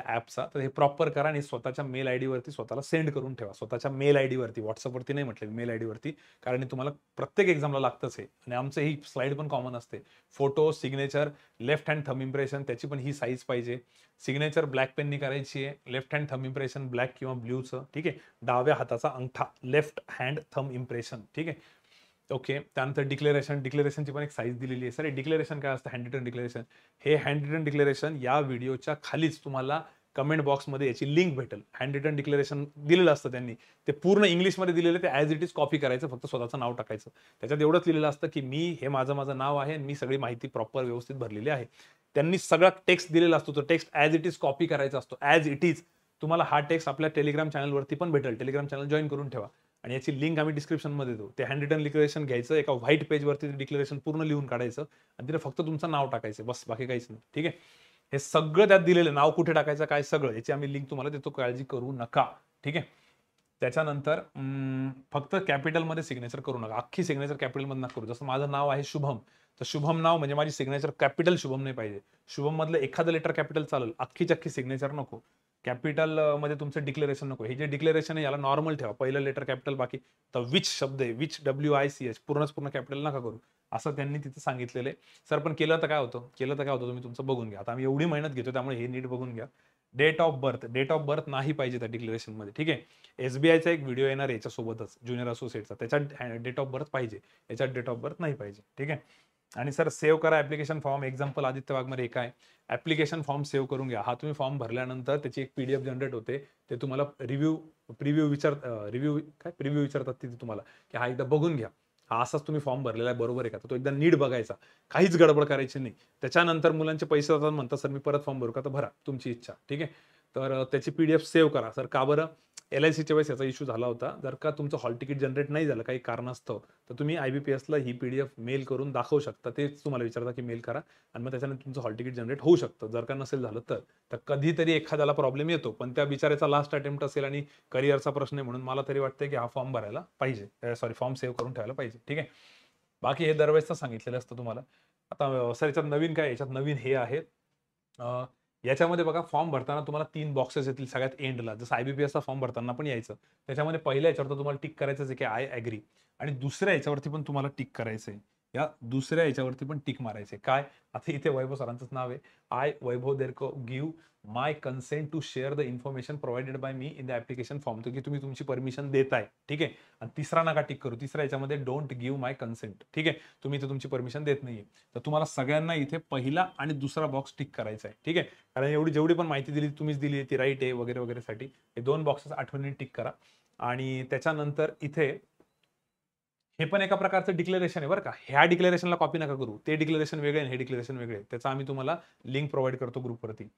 ॲपचा. तर हे प्रॉपर करा आणि स्वतःच्या मेल आयडीवरती स्वतःला सेंड करून ठेवा. स्वतःच्या मेल आयडीवरती, व्हॉट्सअपवरती नाही म्हटलं, मेल आयडीवरती. कारण हे तुम्हाला प्रत्येक एक्झामला लागतंच आहे. आणि आमचं ही स्लाईड पण कॉमन असते. Photo, signature, left hand thumb impression, त्याची पण ही साईज पाहिजे. सिग्नेचर ब्लॅक पेननी करायची आहे. Left hand thumb impression black किंवा ब्ल्यूचं. ठीक आहे. डाव्या हाताचा अंगठा, लेफ्ट हँड थंब इम्प्रेशन. ठीक आहे. ओके. त्यानंतर डिक्लेरेशनची पण एक साईज दिलेली आहे. सर हे डिक्लेरेशन काय असतं? Handwritten declaration. हे हँड रिटन डिक्लेरेशन या व्हिडिओच्या खालीच तुम्हाला कमेंट बॉक्समध्ये याची लिंक भेटेल. हँड रिटन डिक्लेरेशन दिलेलं असतं त्यांनी. ते पूर्ण इंग्लिशमध्ये दिलेलं, ते ॲज इट इज कॉपी करायचं, फक्त स्वतःचं नाव टाकायचं. त्याच्यात एवढंच लिहिलेलं असतं की हे माझं नाव आहे आणि मी सगळी माहिती प्रॉपर व्यवस्थित भरलेली आहे. त्यांनी सगळा टेक्स्ट दिलेला असतो. तो text as it is copy करायचा असतो. As it is. तुम्हाला हा टेक्स्ट आपल्या टेलिग्राम चॅनलवरती पण भेटेल. टेलिग्राम चॅनल जॉईन करून ठेवा. आणि याची लिंक आम्ही डिस्क्रिप्शनमध्ये देऊ. ते हँड रिटन डिक्लेरेशन घ्यायचं, एका व्हाईट पेजवरती डिक्लेरेशन पूर्ण लिहून काढायचं आणि तिथे फक्त तुमचं नाव टाकायचं, बस, बाकी काहीच नाही. ठीक आहे. हे सगळं त्यात दिलेलं, नाव कुठे टाकायचं काय सगळं, याची आम्ही लिंक तुम्हाला देतो, काळजी करू नका. ठीक आहे. त्याच्यानंतर फक्त कॅपिटलमध्ये सिग्नेचर करू नका. अख्खी सिग्नेचर कॅपिटलमध्ये नका करू. जसं माझं नाव आहे शुभम, तर शुभम नाव म्हणजे माझी सिग्नेचर कॅपिटल शुभम नाही पाहिजे. शुभम मधलं एखादं लेटर कॅपिटल चालेल, अख्खी सिग्नेचर नको. कॅपिटल मध्ये तुमचं डिक्लेरेशन नको. हे जे डिक्लेरेशन आहे याला नॉर्मल ठेवा. पहिलं लेटर कॅपिटल, बाकी तर विच शब्द आहे, विच, WICH, पूर्ण कॅपिटल नका करू, असं त्यांनी तिथे सांगितलेलं आहे. सर पण केलं तर काय होतं तुम्ही तुमचं बघून घ्या. आता आम्ही एवढी मेहनत घेतो त्यामुळे हे नीट बघून घ्या. डेट ऑफ बर्थ नाही पाहिजे त्या डिक्लेरेशनमध्ये. ठीक आहे. SBIचा एक व्हिडिओ येणार आहे याच्यासोबतच, ज्युनियर असोसिएटचा, त्याच्यात डेट ऑफ बर्थ पाहिजे, याच्यात डेट ऑफ बर्थ नाही पाहिजे. ठीक आहे. आणि सर सेव्ह करा application form. Example Aditya Waghmare एक आहे. ऍप्लिकेशन फॉर्म सेव्ह करून घ्या. हा तुम्ही फॉर्म भरल्यानंतर त्याची एक PDF जनरेट होते. ते तुम्हाला प्रिव्ह्यू विचारतात तिथे तुम्हाला, की हा एकदा बघून घ्या, हा असाच तुम्ही फॉर्म भरलेला आहे, बरोबर आहे का? तर तो एकदा नीट बघायचा, काहीच गडबड करायची नाही. त्याच्यानंतर मुलांचे पैसे जातात, म्हणतात सर मी परत फॉर्म भरू का? तर भरा, तुमची इच्छा. ठीक आहे. तर त्याची PDF सेव्ह करा. सर का बरं? LICच्या वेळेस याचा इश्यू झाला होता. जर का तुमचं हॉल तिकीट जनरेट नाही झालं काही कारणास्तव, तर तुम्ही IBPSला ही PDF मेल करून दाखवू शकता. तेच तुम्हाला विचारता की मेल करा आणि मग त्याच्यानंतर तुमचं हॉल तिकीट जनरेट होऊ शकतं. जर का नसेल झालं तर कधीतरी एखाद्याला प्रॉब्लेम येतो, पण त्या बिचाऱ्याचा लास्ट अटेम्प्ट असेल आणि करिअरचा प्रश्न आहे, म्हणून मला तरी वाटतंय की हा फॉर्म भरायला पाहिजे, फॉर्म सेव्ह करून ठेवायला पाहिजे. ठीक आहे. बाकी हे दरवेळेस सांगितलेलं असतं तुम्हाला. आता सर याच्यात नवीन काय? याच्यात नवीन हे आहे, याच्यामध्ये बघा फॉर्म भरताना तुम्हाला 3 बॉक्सेस येतील सगळ्यात एंडला, जसं IBPSचा फॉर्म भरताना पण यायचं. त्याच्यामध्ये पहिल्या याच्यावर तर तुम्हाला टिक करायचंच आहे की आय ॲग्री, आणि दुसऱ्या याच्यावरती पण तुम्हाला टिक करायचं आहे. या दुसऱ्या याच्यावरती पण टिक मारायचे. काय? आता इथे वैभव सरांचंच नाव आहे. आय वैभव देरको give my consent to share the information provided by me in the application form. तर की तुम्ही तुमची परमिशन देताय. ठीक आहे. आणि तिसरा नका टिक करू. तिसऱ्या याच्यामध्ये डोंट गिव्ह माय कन्सेंट. ठीक आहे. तुम्ही इथे तुमची परमिशन देत नाहीये. तर तुम्हाला सगळ्यांना इथे पहिला आणि दुसरा बॉक्स टिक करायचा आहे. ठीक आहे. कारण एवढी जेवढी पण माहिती दिली तुम्हीच दिली ती राईट आहे वगैरे वगैरेसाठी हे 2 बॉक्सेस आठवणीने टिक करा. आणि त्याच्यानंतर इथे हे पण एका प्रकारचं डिक्लेरेशन आहे बरं का. ह्या डिक्लेरेशनला कॉपी नका करू. ते डिक्लेरेशन वेगळे आणि हे डिक्लेरेशन वेगळे. त्याचा आम्ही तुम्हाला लिंक प्रोव्हाइड करतो ग्रुपवरती.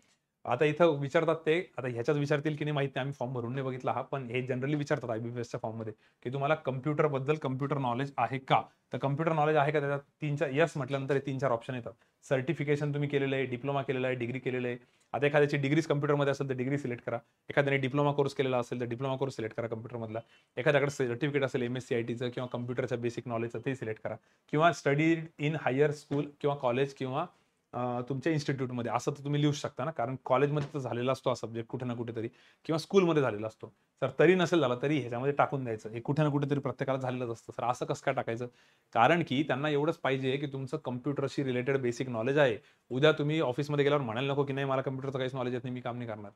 आता इथं विचारतात ते, आता ह्याच्यात विचारतील की नाही माहित नाही, आम्ही फॉर्म भरून नाही बघितला हा, पण हे जनरली विचारतात IBPSच्या फॉर्ममध्ये की तुम्हाला कम्प्युटरबद्दल कम्प्युटर नॉलेज आहे का? तर कम्प्युटर नॉलेज आहे का, त्याच्यात 3-4 येस म्हटल्यानंतर हे 3-4 ऑप्शन येतात. सर्टिफिकेशन तुम्ही केलेलं आहे, डिप्लोमा केलेला आहे, डिग्री केलेलं आहे. आता एखाद्याची डिग्रीज कम्प्युटरमध्ये असेल तर डिग्री सिलेक्ट करा. एखाद्याने डिप्लोमा कोर्स केलेला असेल तर डिप्लोमा कोर्स सिलेक्ट करा कम्प्युटरमधला. एखाद्याकडे सर्टिफिकेट असेल MSc-ITचं किंवा कम्प्युटरच्या बेसिक नॉलेजचं ते सिलेक्ट करा. किंवा स्टडी इन हायर स्कूल किंवा कॉलेज किंवा तुमच्या इन्स्टिट्यूटमध्ये असं तर तुम्ही लिहू शकता ना, कारण कॉलेजमध्ये तर झालेला असतो हा सब्जेक्ट कुठे ना कुठेतरी, किंवा स्कूलमध्ये झालेला असतो. तर तरी नसेल झाला तरी ह्याच्यामध्ये टाकून द्यायचं. हे कुठे ना कुठेतरी प्रत्येकाला झालेलंच असतं. सर असं कसं काय टाकायचं? कारण की त्यांना एवढंच पाहिजे की तुमचं कम्प्युटरशी रिलेटेड बेसिक नॉलेज आहे. उद्या तुम्ही ऑफिसमध्ये गेल्यावर म्हणायला नको की नाही मला कम्प्युटरचं काहीच नॉलेज येत नाही, मी काम नाही करणार.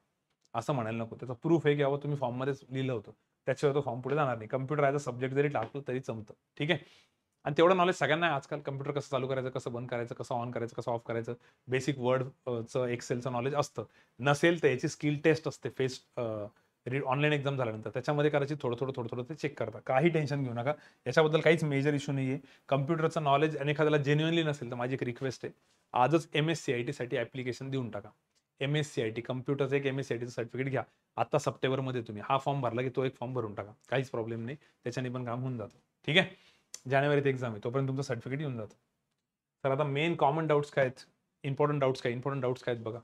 असं म्हणायला नको. त्याचं प्रूफ आहे की बाबा तुम्ही फॉर्ममध्येच लिहिलं होतं. त्याच्याशिवाय तो फॉर्म पुढे जाणार नाही. कम्प्युटर ॲज अ सब्जेक्ट जरी टाकलं तरी जमतं. ठीक आहे. आणि तेवढं नॉलेज सगळ्यांना आहे आजकाल. कम्प्युटर कसं चालू करायचं, कसं बंद करायचं, कसं ऑन करायचं, कसं ऑफ करायचं, बेसिक वर्डचं एक्सेलचं नॉलेज असतं. नसेल तर याची स्किल टेस्ट असते फेस ऑनलाईन एक्झाम झाल्यानंतर. त्याच्यामध्ये करायची थोडं ते चेक करता. काही टेन्शन घेऊ नका. याच्याबद्दल काहीच मेजर इश्यू नाही आहे. कम्प्युटरचं नॉलेज आणि एखाद्याला जेन्युइनली नसेल तर माझी एक रिक्वेस्ट आहे. आजच MSc-ITसाठी ॲप्लिकेशन देऊन टाका. MSc-IT कम्प्युटरचं एक MSc-ITचं सर्टिफिकेट घ्या. आता सप्टेंबरमध्ये तुम्ही हा फॉर्म भरला की तो एक फॉर्म भरून टाका. काहीच प्रॉब्लेम नाही. त्याच्याने पण काम होऊन जातं. ठीक आहे. जानेवारीत एक्झाम आहे, तोपर्यंत तुमचं सर्टिफिकेट येऊन जातं. तर आता मेन कॉमन डाउट्स काय आहेत? इम्पॉर्टंट डाउट्स काय आहेत बघा.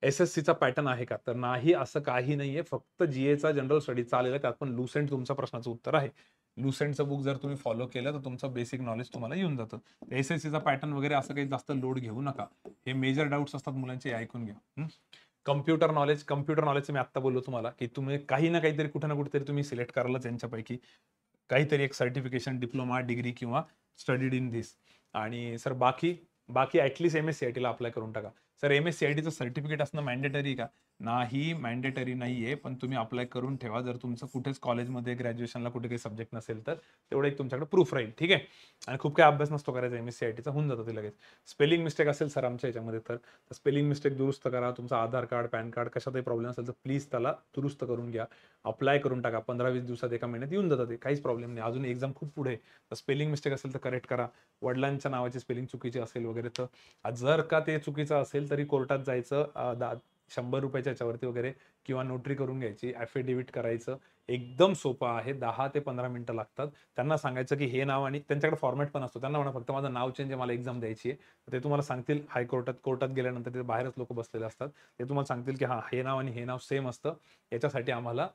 SSCचा पॅटर्न आहे का? तर नाही, असं काही नाहीये. फक्त GAचा जनरल स्टडी चालेल आहे. त्यात पण लुसेंट तुमच्या प्रश्नाचं उत्तर आहे. लुसेंटचं बुक जर तुम्ही फॉलो केलं तर तुमचं बेसिक नॉलेज तुम्हाला येऊन जातं. SSCचा पॅटर्न वगैरे असं काही जास्त लोड घेऊ नका. हे मेजर डाउट्स असतात मुलांचे, हे ऐकून घ्या. कम्प्युटर नॉलेजचं मी आत्ता बोललो तुम्हाला की तुम्ही काही ना काहीतरी कुठे ना कुठेतरी तुम्ही सिलेक्ट करालच यांच्यापैकी. काहीतरी एक सर्टिफिकेशन, डिप्लोमा, डिग्री किंवा स्टडीड इन धिस. आणि सर बाकी बाकी ॲटलीस्ट MSc-ITला अप्लाय करून टाका. सर MSc-ITचं सर्टिफिकेट असणं मॅन्डेटरी का? नाही, मॅन्डेटरी नाहीये, पण तुम्ही अप्लाय करून ठेवा. जर तुमचं कुठेच कॉलेजमध्ये ग्रॅज्युएशनला कुठे काही सब्जेक्ट नसेल तर तेवढं एक तुमच्याकडे प्रूफ राहील. ठीक आहे. आणि खूप काही अभ्यास नसतो करायचा MSc-ITचा, होऊन जातं ते लगेच. स्पेलिंग मिस्टेक असेल सर आमच्या याच्यामध्ये तर स्पेलिंग मिस्टेक दुरुस्त करा. तुमचं आधार कार्ड, पॅन कार्ड कशातही प्रॉब्लेम असेल तर प्लीज त्याला दुरुस्त करून घ्या. अप्लाय करून टाका. 15-20 दिवसात, एका महिन्यात येऊन जातं ते. काहीच प्रॉब्लेम नाही. अजून एक्झाम खूप पुढे आहे. तर स्पेलिंग मिस्टेक असेल तर करेक्ट करा. वडिलांच्या नावाची स्पेलिंग चुकीची असेल वगैरे तर जर का ते चुकीचं असेल तरी कोर्टात जायचं, 100 रुपयाच्या याच्यावरती वगैरे, किंवा नोटरी करून घ्यायची, ॲफिडेव्हिट करायचं. एकदम सोपं आहे. 10 ते 15 मिनिटं लागतात. त्यांना सांगायचं की हे नाव, आणि त्यांच्याकडे फॉर्मॅट पण असतो. त्यांना म्हणा फक्त माझं नाव चेंज आहे, मला एक्झाम द्यायची आहे. ते तुम्हाला सांगतील कोर्टात गेल्यानंतर ते बाहेरच लोक बसलेले असतात. ते तुम्हाला सांगतील की हां, हे नाव आणि हे नाव सेम असतं. याच्यासाठी आम्हाला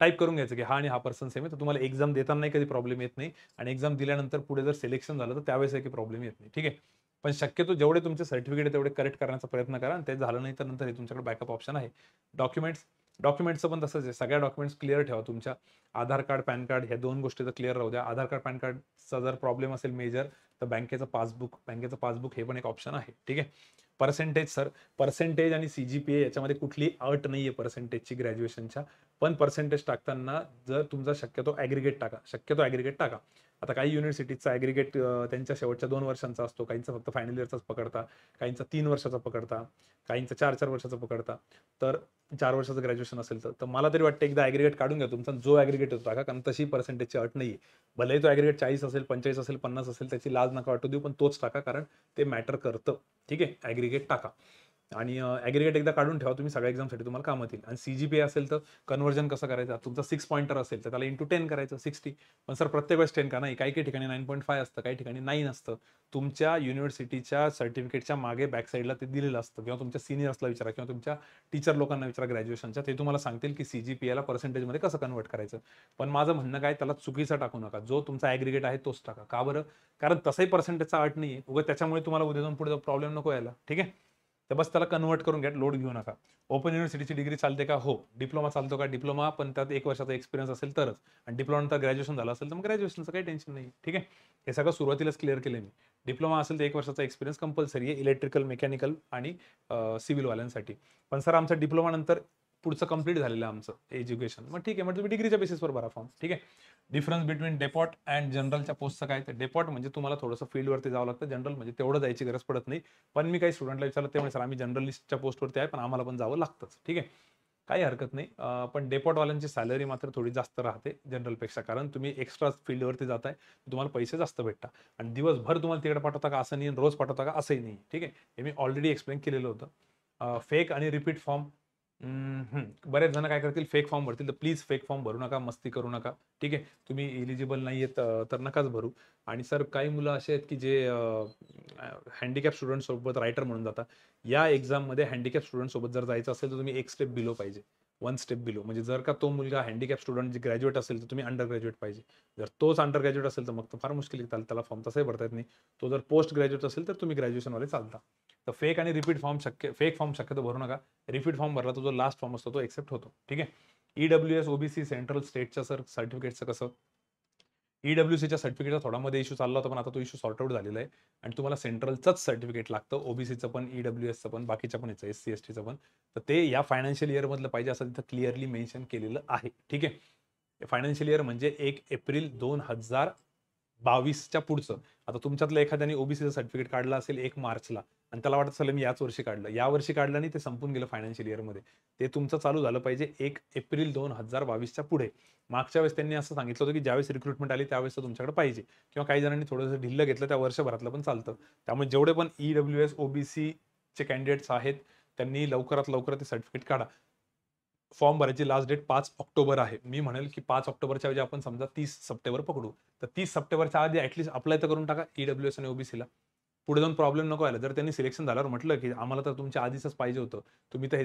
टाइप करून घ्यायचं की हा आणि हा पर्सन सेम आहे. तर तुम्हाला एक्झाम देतानाही कधी प्रॉब्लेम येत नाही, आणि एक्झाम दिल्यानंतर पुढे जर सिलेक्शन झालं तर त्यावेळेसही काही प्रॉब्लेम येत नाही. ठीक आहे. पण शक्यतो जेवढे तुमचे सर्टिफिकेट आहे तेवढे करेक्ट करण्याचा प्रयत्न करा, आणि ते झालं नाही तर नंतर हे तुमच्याकडे बॅकअप ऑप्शन आहे. डॉक्युमेंट्सचं पण तसंच आहे. सगळ्या डॉक्युमेंट्स क्लिअर ठेवा तुमच्या. आधार कार्ड, पॅन कार्ड ह्या 2 गोष्टी तर क्लिअर राहू द्या. आधार कार्ड, पॅन कार्डचा जर प्रॉब्लेम असेल मेजर, तर बँकेचं पासबुक हे पण एक ऑप्शन आहे. ठीक आहे. पर्सेंटेज आणि CGPA याच्यामध्ये कुठली अट नाहीये पर्सेंटेजची ग्रॅज्युएशनच्या. पण पर्सेंटेज टाकताना जर तुमचा शक्यतो ॲग्रीगेट टाका. आता काही युनिव्हर्सिटीजचा ॲग्रीगेट त्यांच्या शेवटच्या 2 वर्षांचा असतो. काहींचा फक्त फायनल इयरचाच पकडता, काहींचा 3 वर्षाचा पकडता, काहींचा 4-4 वर्षाचा पकडता. तर 4 वर्षाचं ग्रॅज्युएशन असेल तर मला तरी वाटतं एकदा ॲग्रीगेट काढून घ्या तुमचा, जो ॲग्रीगेट होतो टाका, कारण तशी पर्सेंटेजची अट नाहीये. भलेही तो ॲग्रीगेट 40 असेल, 45 असेल, 50 असेल, त्याची लाज नका वाटू देऊ, पण तोच टाका, कारण ते मॅटर करतं. ठीक आहे. ॲग्रीगेट टाका. आणि ॲग्रीगेट एकदा काढून ठेवा तुम्ही, सगळ्या एक्झामसाठी तुम्हाला कामात येईल. आणि CGPA असेल तर कन्व्हर्जन कसं करायचं, तुमचा 6 पॉइंटर असेल तर त्याला इंटू 10 करायचं, 60. पण सर प्रत्येक वेळेस 10 का? नाही, काही काही ठिकाणी 9.5 असतं, काही ठिकाणी 9 असतं. तुमच्या युनिव्हर्सिटीच्या सर्टिफिकेटच्या मागे बॅक साईडला ते दिलेलं असतं, किंवा तुमच्या सिनियर्सला विचारा किंवा तुमच्या टीचर लोकांना विचारा ग्रॅज्युएशनच्या, ते तुम्हाला सांगतील की CGPAला पर्सेंटेजमध्ये कसं कन्व्हर्ट करायचं. पण माझं म्हणणं काय, त्याला चुकीचा टाकू नका. जो तुमचा ॲग्रीगेट आहे तोच टाका. का बरं? कारण तसाही पर्सेंटेजचा अट नाही आहे. उगाच त्याच्यामुळे तुम्हाला उद्या जाऊन पुढे प्रॉब्लेम नको यायला. ठीक आहे. तर बस त्याला कन्वर्ट करून घ्या, लोड घेऊ नका. ओपन युनिव्हर्सिटीची डिग्री चालते का? हो. डिप्लोमा चालतो का? डिप्लोमा, पण त्यात 1 वर्षाचा एक्सपिरियन्स असेल तरच. आणि डिप्लोमा नंतर ग्रॅज्युएशन झालं असेल तर मग ग्रॅज्युएशनचं काही टेन्शन नाही. ठीक आहे. हे सगळं सुरुवातीलाच क्लिअर केलं मी. डिप्लोमा असेल तर 1 वर्षाचा एक्सपिरियन्स कंपल्सरी आहे इलेक्ट्रिकल, मेकॅनिकल आणि सिव्हिलवाल्यांसाठी. पण सर आमचा डिप्लोमा नंतर पुढचं कंप्लीट झालेलं आहे आमचं एज्युकेशन. मग ठीक आहे, मग तुम्ही डिग्रीच्या बेसिसवर भरा फॉर्म. ठीक आहे. डिफरन्स बिटवीन डेपॉट अँड जनरलच्या पोस्टचं काय? तर डेपॉट म्हणजे तुम्हाला थोडंसं फील्डवरती जावं लागतं. जनरल म्हणजे तेवढं जायची गरज पडत नाही. पण मी काही स्टुडंटला विचारलं ते म्हणजे सर आम्ही जनरलिस्टच्या पोस्टवरती आहे, पण आम्हाला पण जावं लागतंच. ठीक आहे. काही हरकत नाही. पण डेपॉटवाल्यांची सॅलरी मात्र थोडी जास्त राहते जनरलपेक्षा, कारण तुम्ही एक्स्ट्रा फील्डवरती जाताय, तुम्हाला पैसे जास्त भेटतात. आणि दिवसभर तुम्हाला तिकडे पाठवता का असं नाही, रोज पाठवता का असंही नाही. ठीक आहे. हे मी ऑलरेडी एक्सप्लेन केलेलं होतं. फेक आणि रिपीट फॉर्म. बरेच जण काय करतील, फेक फॉर्म भरतील. तर प्लीज फेक फॉर्म भरू नका, मस्ती करू नका. ठीक आहे. तुम्ही इलिजिबल नाही आहेत तर नकाच भरू. आणि सर काही मुलं असे आहेत की जे हँडिकॅप स्टुडंट सोबत रायटर म्हणून जातात. या एक्झाममध्ये हँडिकॅप स्टुडंट सोबत जर जायचं असेल तर तुम्ही 1 स्टेप बिलो पाहिजे. 1 स्टेप बिलो म्हणजे जर का तो मुलगा हँडिकॅप स्टुडंट जे ग्रॅज्युएट असेल तर तुम्ही अंडर ग्रॅज्युएट पाहिजे. जर तोच अंडर ग्रॅज्युएट असेल तर मग तर फार मुश्किल आहे, त्याला फॉर्म तसंही भरता येत नाही. तो जर पोस्ट ग्रॅज्युएट असेल तर तुम्ही ग्रॅज्युएशनवाले चालता. तर फेक आणि रिपीट फॉर्म फेक फॉर्म शक्यतो भरू नका. रिपीट फॉर्म भरला तो जो लास्ट फॉर्म असतो तो एक्सेप्ट होतो. ठीक आहे. ईडब्ल्यूएस, ओबीसी, सेंट्रल स्टेटच्या सर सर्टिफिकेटचं कसं? ईडब्ल्यूसीच्या सर्टिफिकेटचा थोडा मध्ये इश्यू चालला होता, पण आता तो इश्यू सॉर्ट आउट झालेला आहे. आणि तुम्हाला सेंट्रलचंच सर्टिफिकेट लागतं, ओबीसीचं पण, ईडब्ल्यूएसचं पण, बाकीच्या पण याचं एससी एसटीचं पण. तर ते या फायनान्शियल इयरमधलं पाहिजे असं तिथं क्लिअरली मेन्शन केलेलं आहे. ठीक आहे. फायनान्शियल इयर म्हणजे 1 एप्रिल 2022च्या पुढचं. आता तुमच्यातलं एखाद्याने ओबीसीचं सर्टिफिकेट काढलं असेल 1 मार्चला आणि त्याला वाटत असेल मी याच वर्षी काढलं. या वर्षी काढलं नाही, ते संपून गेलं फायनान्शियल इयरमध्ये. ते तुमचं चालू झालं पाहिजे 1 एप्रिल 2022च्या पुढे. मागच्या वेळेस त्यांनी असं सांगितलं होतं की ज्यावेळेस रिक्रुटमेंट आली त्यावेळेस तुमच्याकडे पाहिजे, किंवा काही जणांनी थोडंसं ढिल्लं घेतलं त्या वर्षभरातलं पण चालतं. त्यामुळे जेवढे पण ईडब्ल्यूएस, ओबीसीचे कॅन्डिडेट्स आहेत त्यांनी लवकरात लवकर ते सर्टिफिकेट काढा. फॉर्म भरायची लास्ट डेट 5 ऑक्टोबर आहे. मी म्हणेल की 5 ऑक्टोबरच्या ऐवजी आपण समजा 30 सप्टेंबर पकडू. तर 30 सप्टेंबरच्या आधी ॲटलीस्ट अप्लाय तर करून टाका ईडब्ल्यूएस आणि ओबीसीला. पुढे जाऊन प्रॉब्लेम नको व्हायला. जर त्यांनी सिलेक्शन झाल्यावर म्हटलं की आम्हाला तर तुमच्या आधीच पाहिजे होतं, तुम्ही तर हे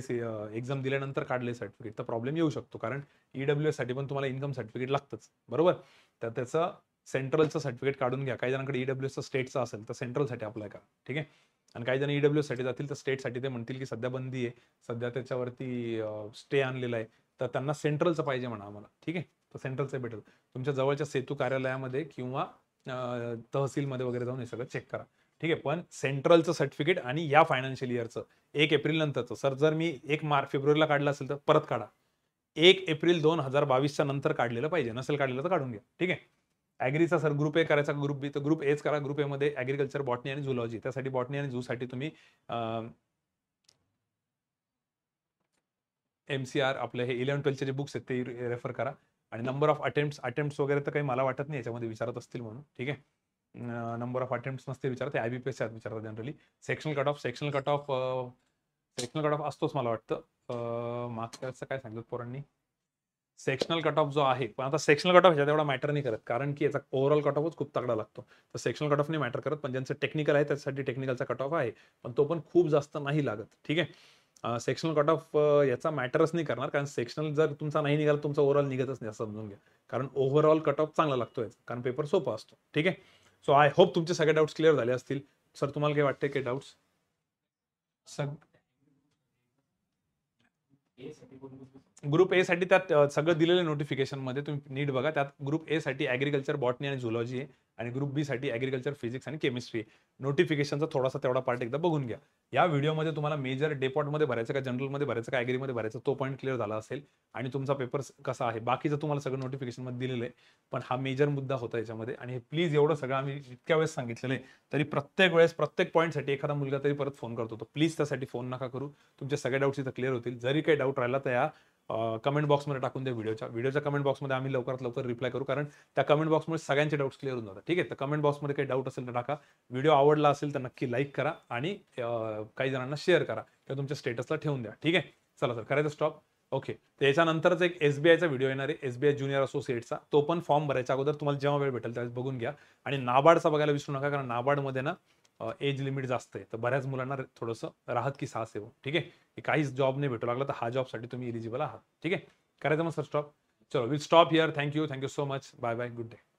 एक्झाम दिल्यानंतर काढले सर्टिफिकेट, तर प्रॉब्लेम येऊ शकतो. कारण ईडब्ल्यूएससाठी पण तुम्हाला इन्कम सर्टिफिकेट लागतंच. बरोबर? तर त्याचं सेंट्रलचं सर्टिफिकेट काढून घ्या. काही जणांकडे ईडब्ल्यूएसचं स्टेटचं असेल तर सेंट्रलसाठी अप्लाय करा. ठीक आहे. आणि काही जण ईडब्ल्यूएससाठी जातील तर स्टेटसाठी ते म्हणतील की सध्या बंदी आहे, सध्या त्याच्यावरती स्टे आणलेला आहे, तर त्यांना सेंट्रलचं पाहिजे म्हणा आम्हाला. ठीक आहे. तर सेंट्रलचं भेटेल. तुमच्या जवळच्या सेतू कार्यालयामध्ये किंवा तहसीलमध्ये वगैरे जाऊन हे सगळं चेक करा. ठीक आहे. पण सेंट्रलचं सर्टिफिकेट आणि या फायनान्शियल इयरचं 1 एप्रिल नंतरचं. सर जर मी 1 फेब्रुवारीला काढलं असेल तर परत काढा. 1 एप्रिल 2022च्या नंतर काढलेलं पाहिजे. नसेल काढलेलं तर काढून घ्या. ठीक आहे. ॲग्रीचा सर ग्रुप ए करायचा, ग्रुप बी, तर ग्रुप एच करा. ग्रुप एमध्ये ॲग्रिकल्चर, बॉटनी आणि झुलॉजी. त्यासाठी बॉटनी आणि झूसाठी तुम्ही MCR आपले हे 11-12चे जे बुक्स आहेत ते रेफर करा. आणि नंबर ऑफ अटेम्प्ट्स वगैरे तर काही मला वाटत नाही याच्यामध्ये विचारत असतील म्हणून. ठीक आहे. नंबर ऑफ अटेम्प्ट्स नसते विचारत, IBPS विचारतात जनरली. सेक्शनल कट ऑफ असतोच मला वाटतं. मागच्या वेळेसचं काय सांगितलं पोरांनी, सेक्शनल कट ऑफ जो आहे, पण आता सेक्शनल कट ऑफ ह्याच्यात एवढा मॅटर नाही करत, कारण की याचा ओव्हरऑल कट ऑफच खूप तगडा लागतो. तर सेक्शनल कट ऑफ नाही मॅटर करत, पण ज्यांचं टेक्निकल आहे त्याच्यासाठी टेक्निकलचा कट ऑफ आहे, पण तो पण खूप जास्त नाही लागत. ठीक आहे. सेक्शनल कट ऑफ याचा मॅटरच नाही करणार, कारण सेक्शनल जर तुमचा नाही निघाला तुमचा ओव्हरऑल निघतच नाही असं समजून घ्या. कारण ओव्हरऑल कट ऑफ चांगला लागतो याचा, कारण पेपर सोपा असतो. ठीक आहे. सो आय होप तुमचे सगळे डाऊट्स क्लिअर झाले असतील. सर तुम्हाला काय वाटते काही डाऊट्स? ग्रुप ए साठी त्यात सगळं दिलेलं नोटिफिकेशनमध्ये तुम्ही नीट बघा. त्यात ग्रुप ए साठी ॲग्रिकल्चर, बॉटनी आणि झुलॉजी आहे, आणि ग्रुप बी साठी ॲग्रिकल्चर, फिजिक्स आणि केमिस्ट्री. नोटिफिकेशनचा थोडासा तेवढा पार्ट एकदा बघून घ्या. या व्हिडिओमध्ये तुम्हाला मेजर डेपॉटमध्ये भरायचं का, जनरलमध्ये भरायचं का, ॲग्रीमध्ये भरायचं, तो पॉईंट क्लिअर झाला असेल. आणि तुमचा पेपर कसा आहे बाकीचं तुम्हाला सगळं नोटिफिकेशनमध्ये दिलेलं आहे. पण हा मेजर मुद्दा होता याच्यामध्ये. आणि प्लीज एवढं सगळं आम्ही इतक्या वेळेस सांगितलेलं आहे, तरी प्रत्येक वेळेस प्रत्येक पॉईंटसाठी एखादा मुलगा तरी परत फोन करतो. तर प्लीज त्यासाठी फोन नका करू. तुमचे सगळे डाऊट्स इथं क्लिअर होतील. जरी काही डाऊट राहिला तर या कमेंट बॉक्समध्ये टाकून द्या. व्हिडिओच्या कमेंट बॉक्समध्ये आम्ही लवकरात लवकर रिप्लाय करू, कारण त्या कमेंट बॉक्समुळे सगळ्यांचे डाऊट्स क्लिअर होऊन जातात. ठीक आहे. तर कमेंट बॉक्समध्ये काही डाऊट असेल तर टाका. व्हिडिओ आवडला असेल तर नक्की लाईक करा, आणि काही जणांना शेअर करा किंवा तुमच्या स्टेटसला ठेवून द्या. ठीक आहे. चला सर, करायचं स्टॉप. ओके. तर याच्यानंतरच एक SBIचा व्हिडिओ येणार आहे, SBI ज्युनियर असोसिएटचा. तो पण फॉर्म भरायच्या अगोदर तुम्हाला जेव्हा वेळ भेटेल त्यावेळेस बघून घ्या. आणि नाबार्डचा बघायला विसरू नका, कारण नाबार्डमध्ये ना एज लिमिट जास्त आहे, तर बऱ्याच मुलांना थोडंसं राहत की सास आहे. ठीक आहे. काहीच जॉब नाही भेटू लागला तर हा जॉबसाठी तुम्ही इलिजिबल आहात. ठीक आहे. करायचं मग सर स्टॉप. चलो, will stop here. Thank you so much. Bye bye. Good day.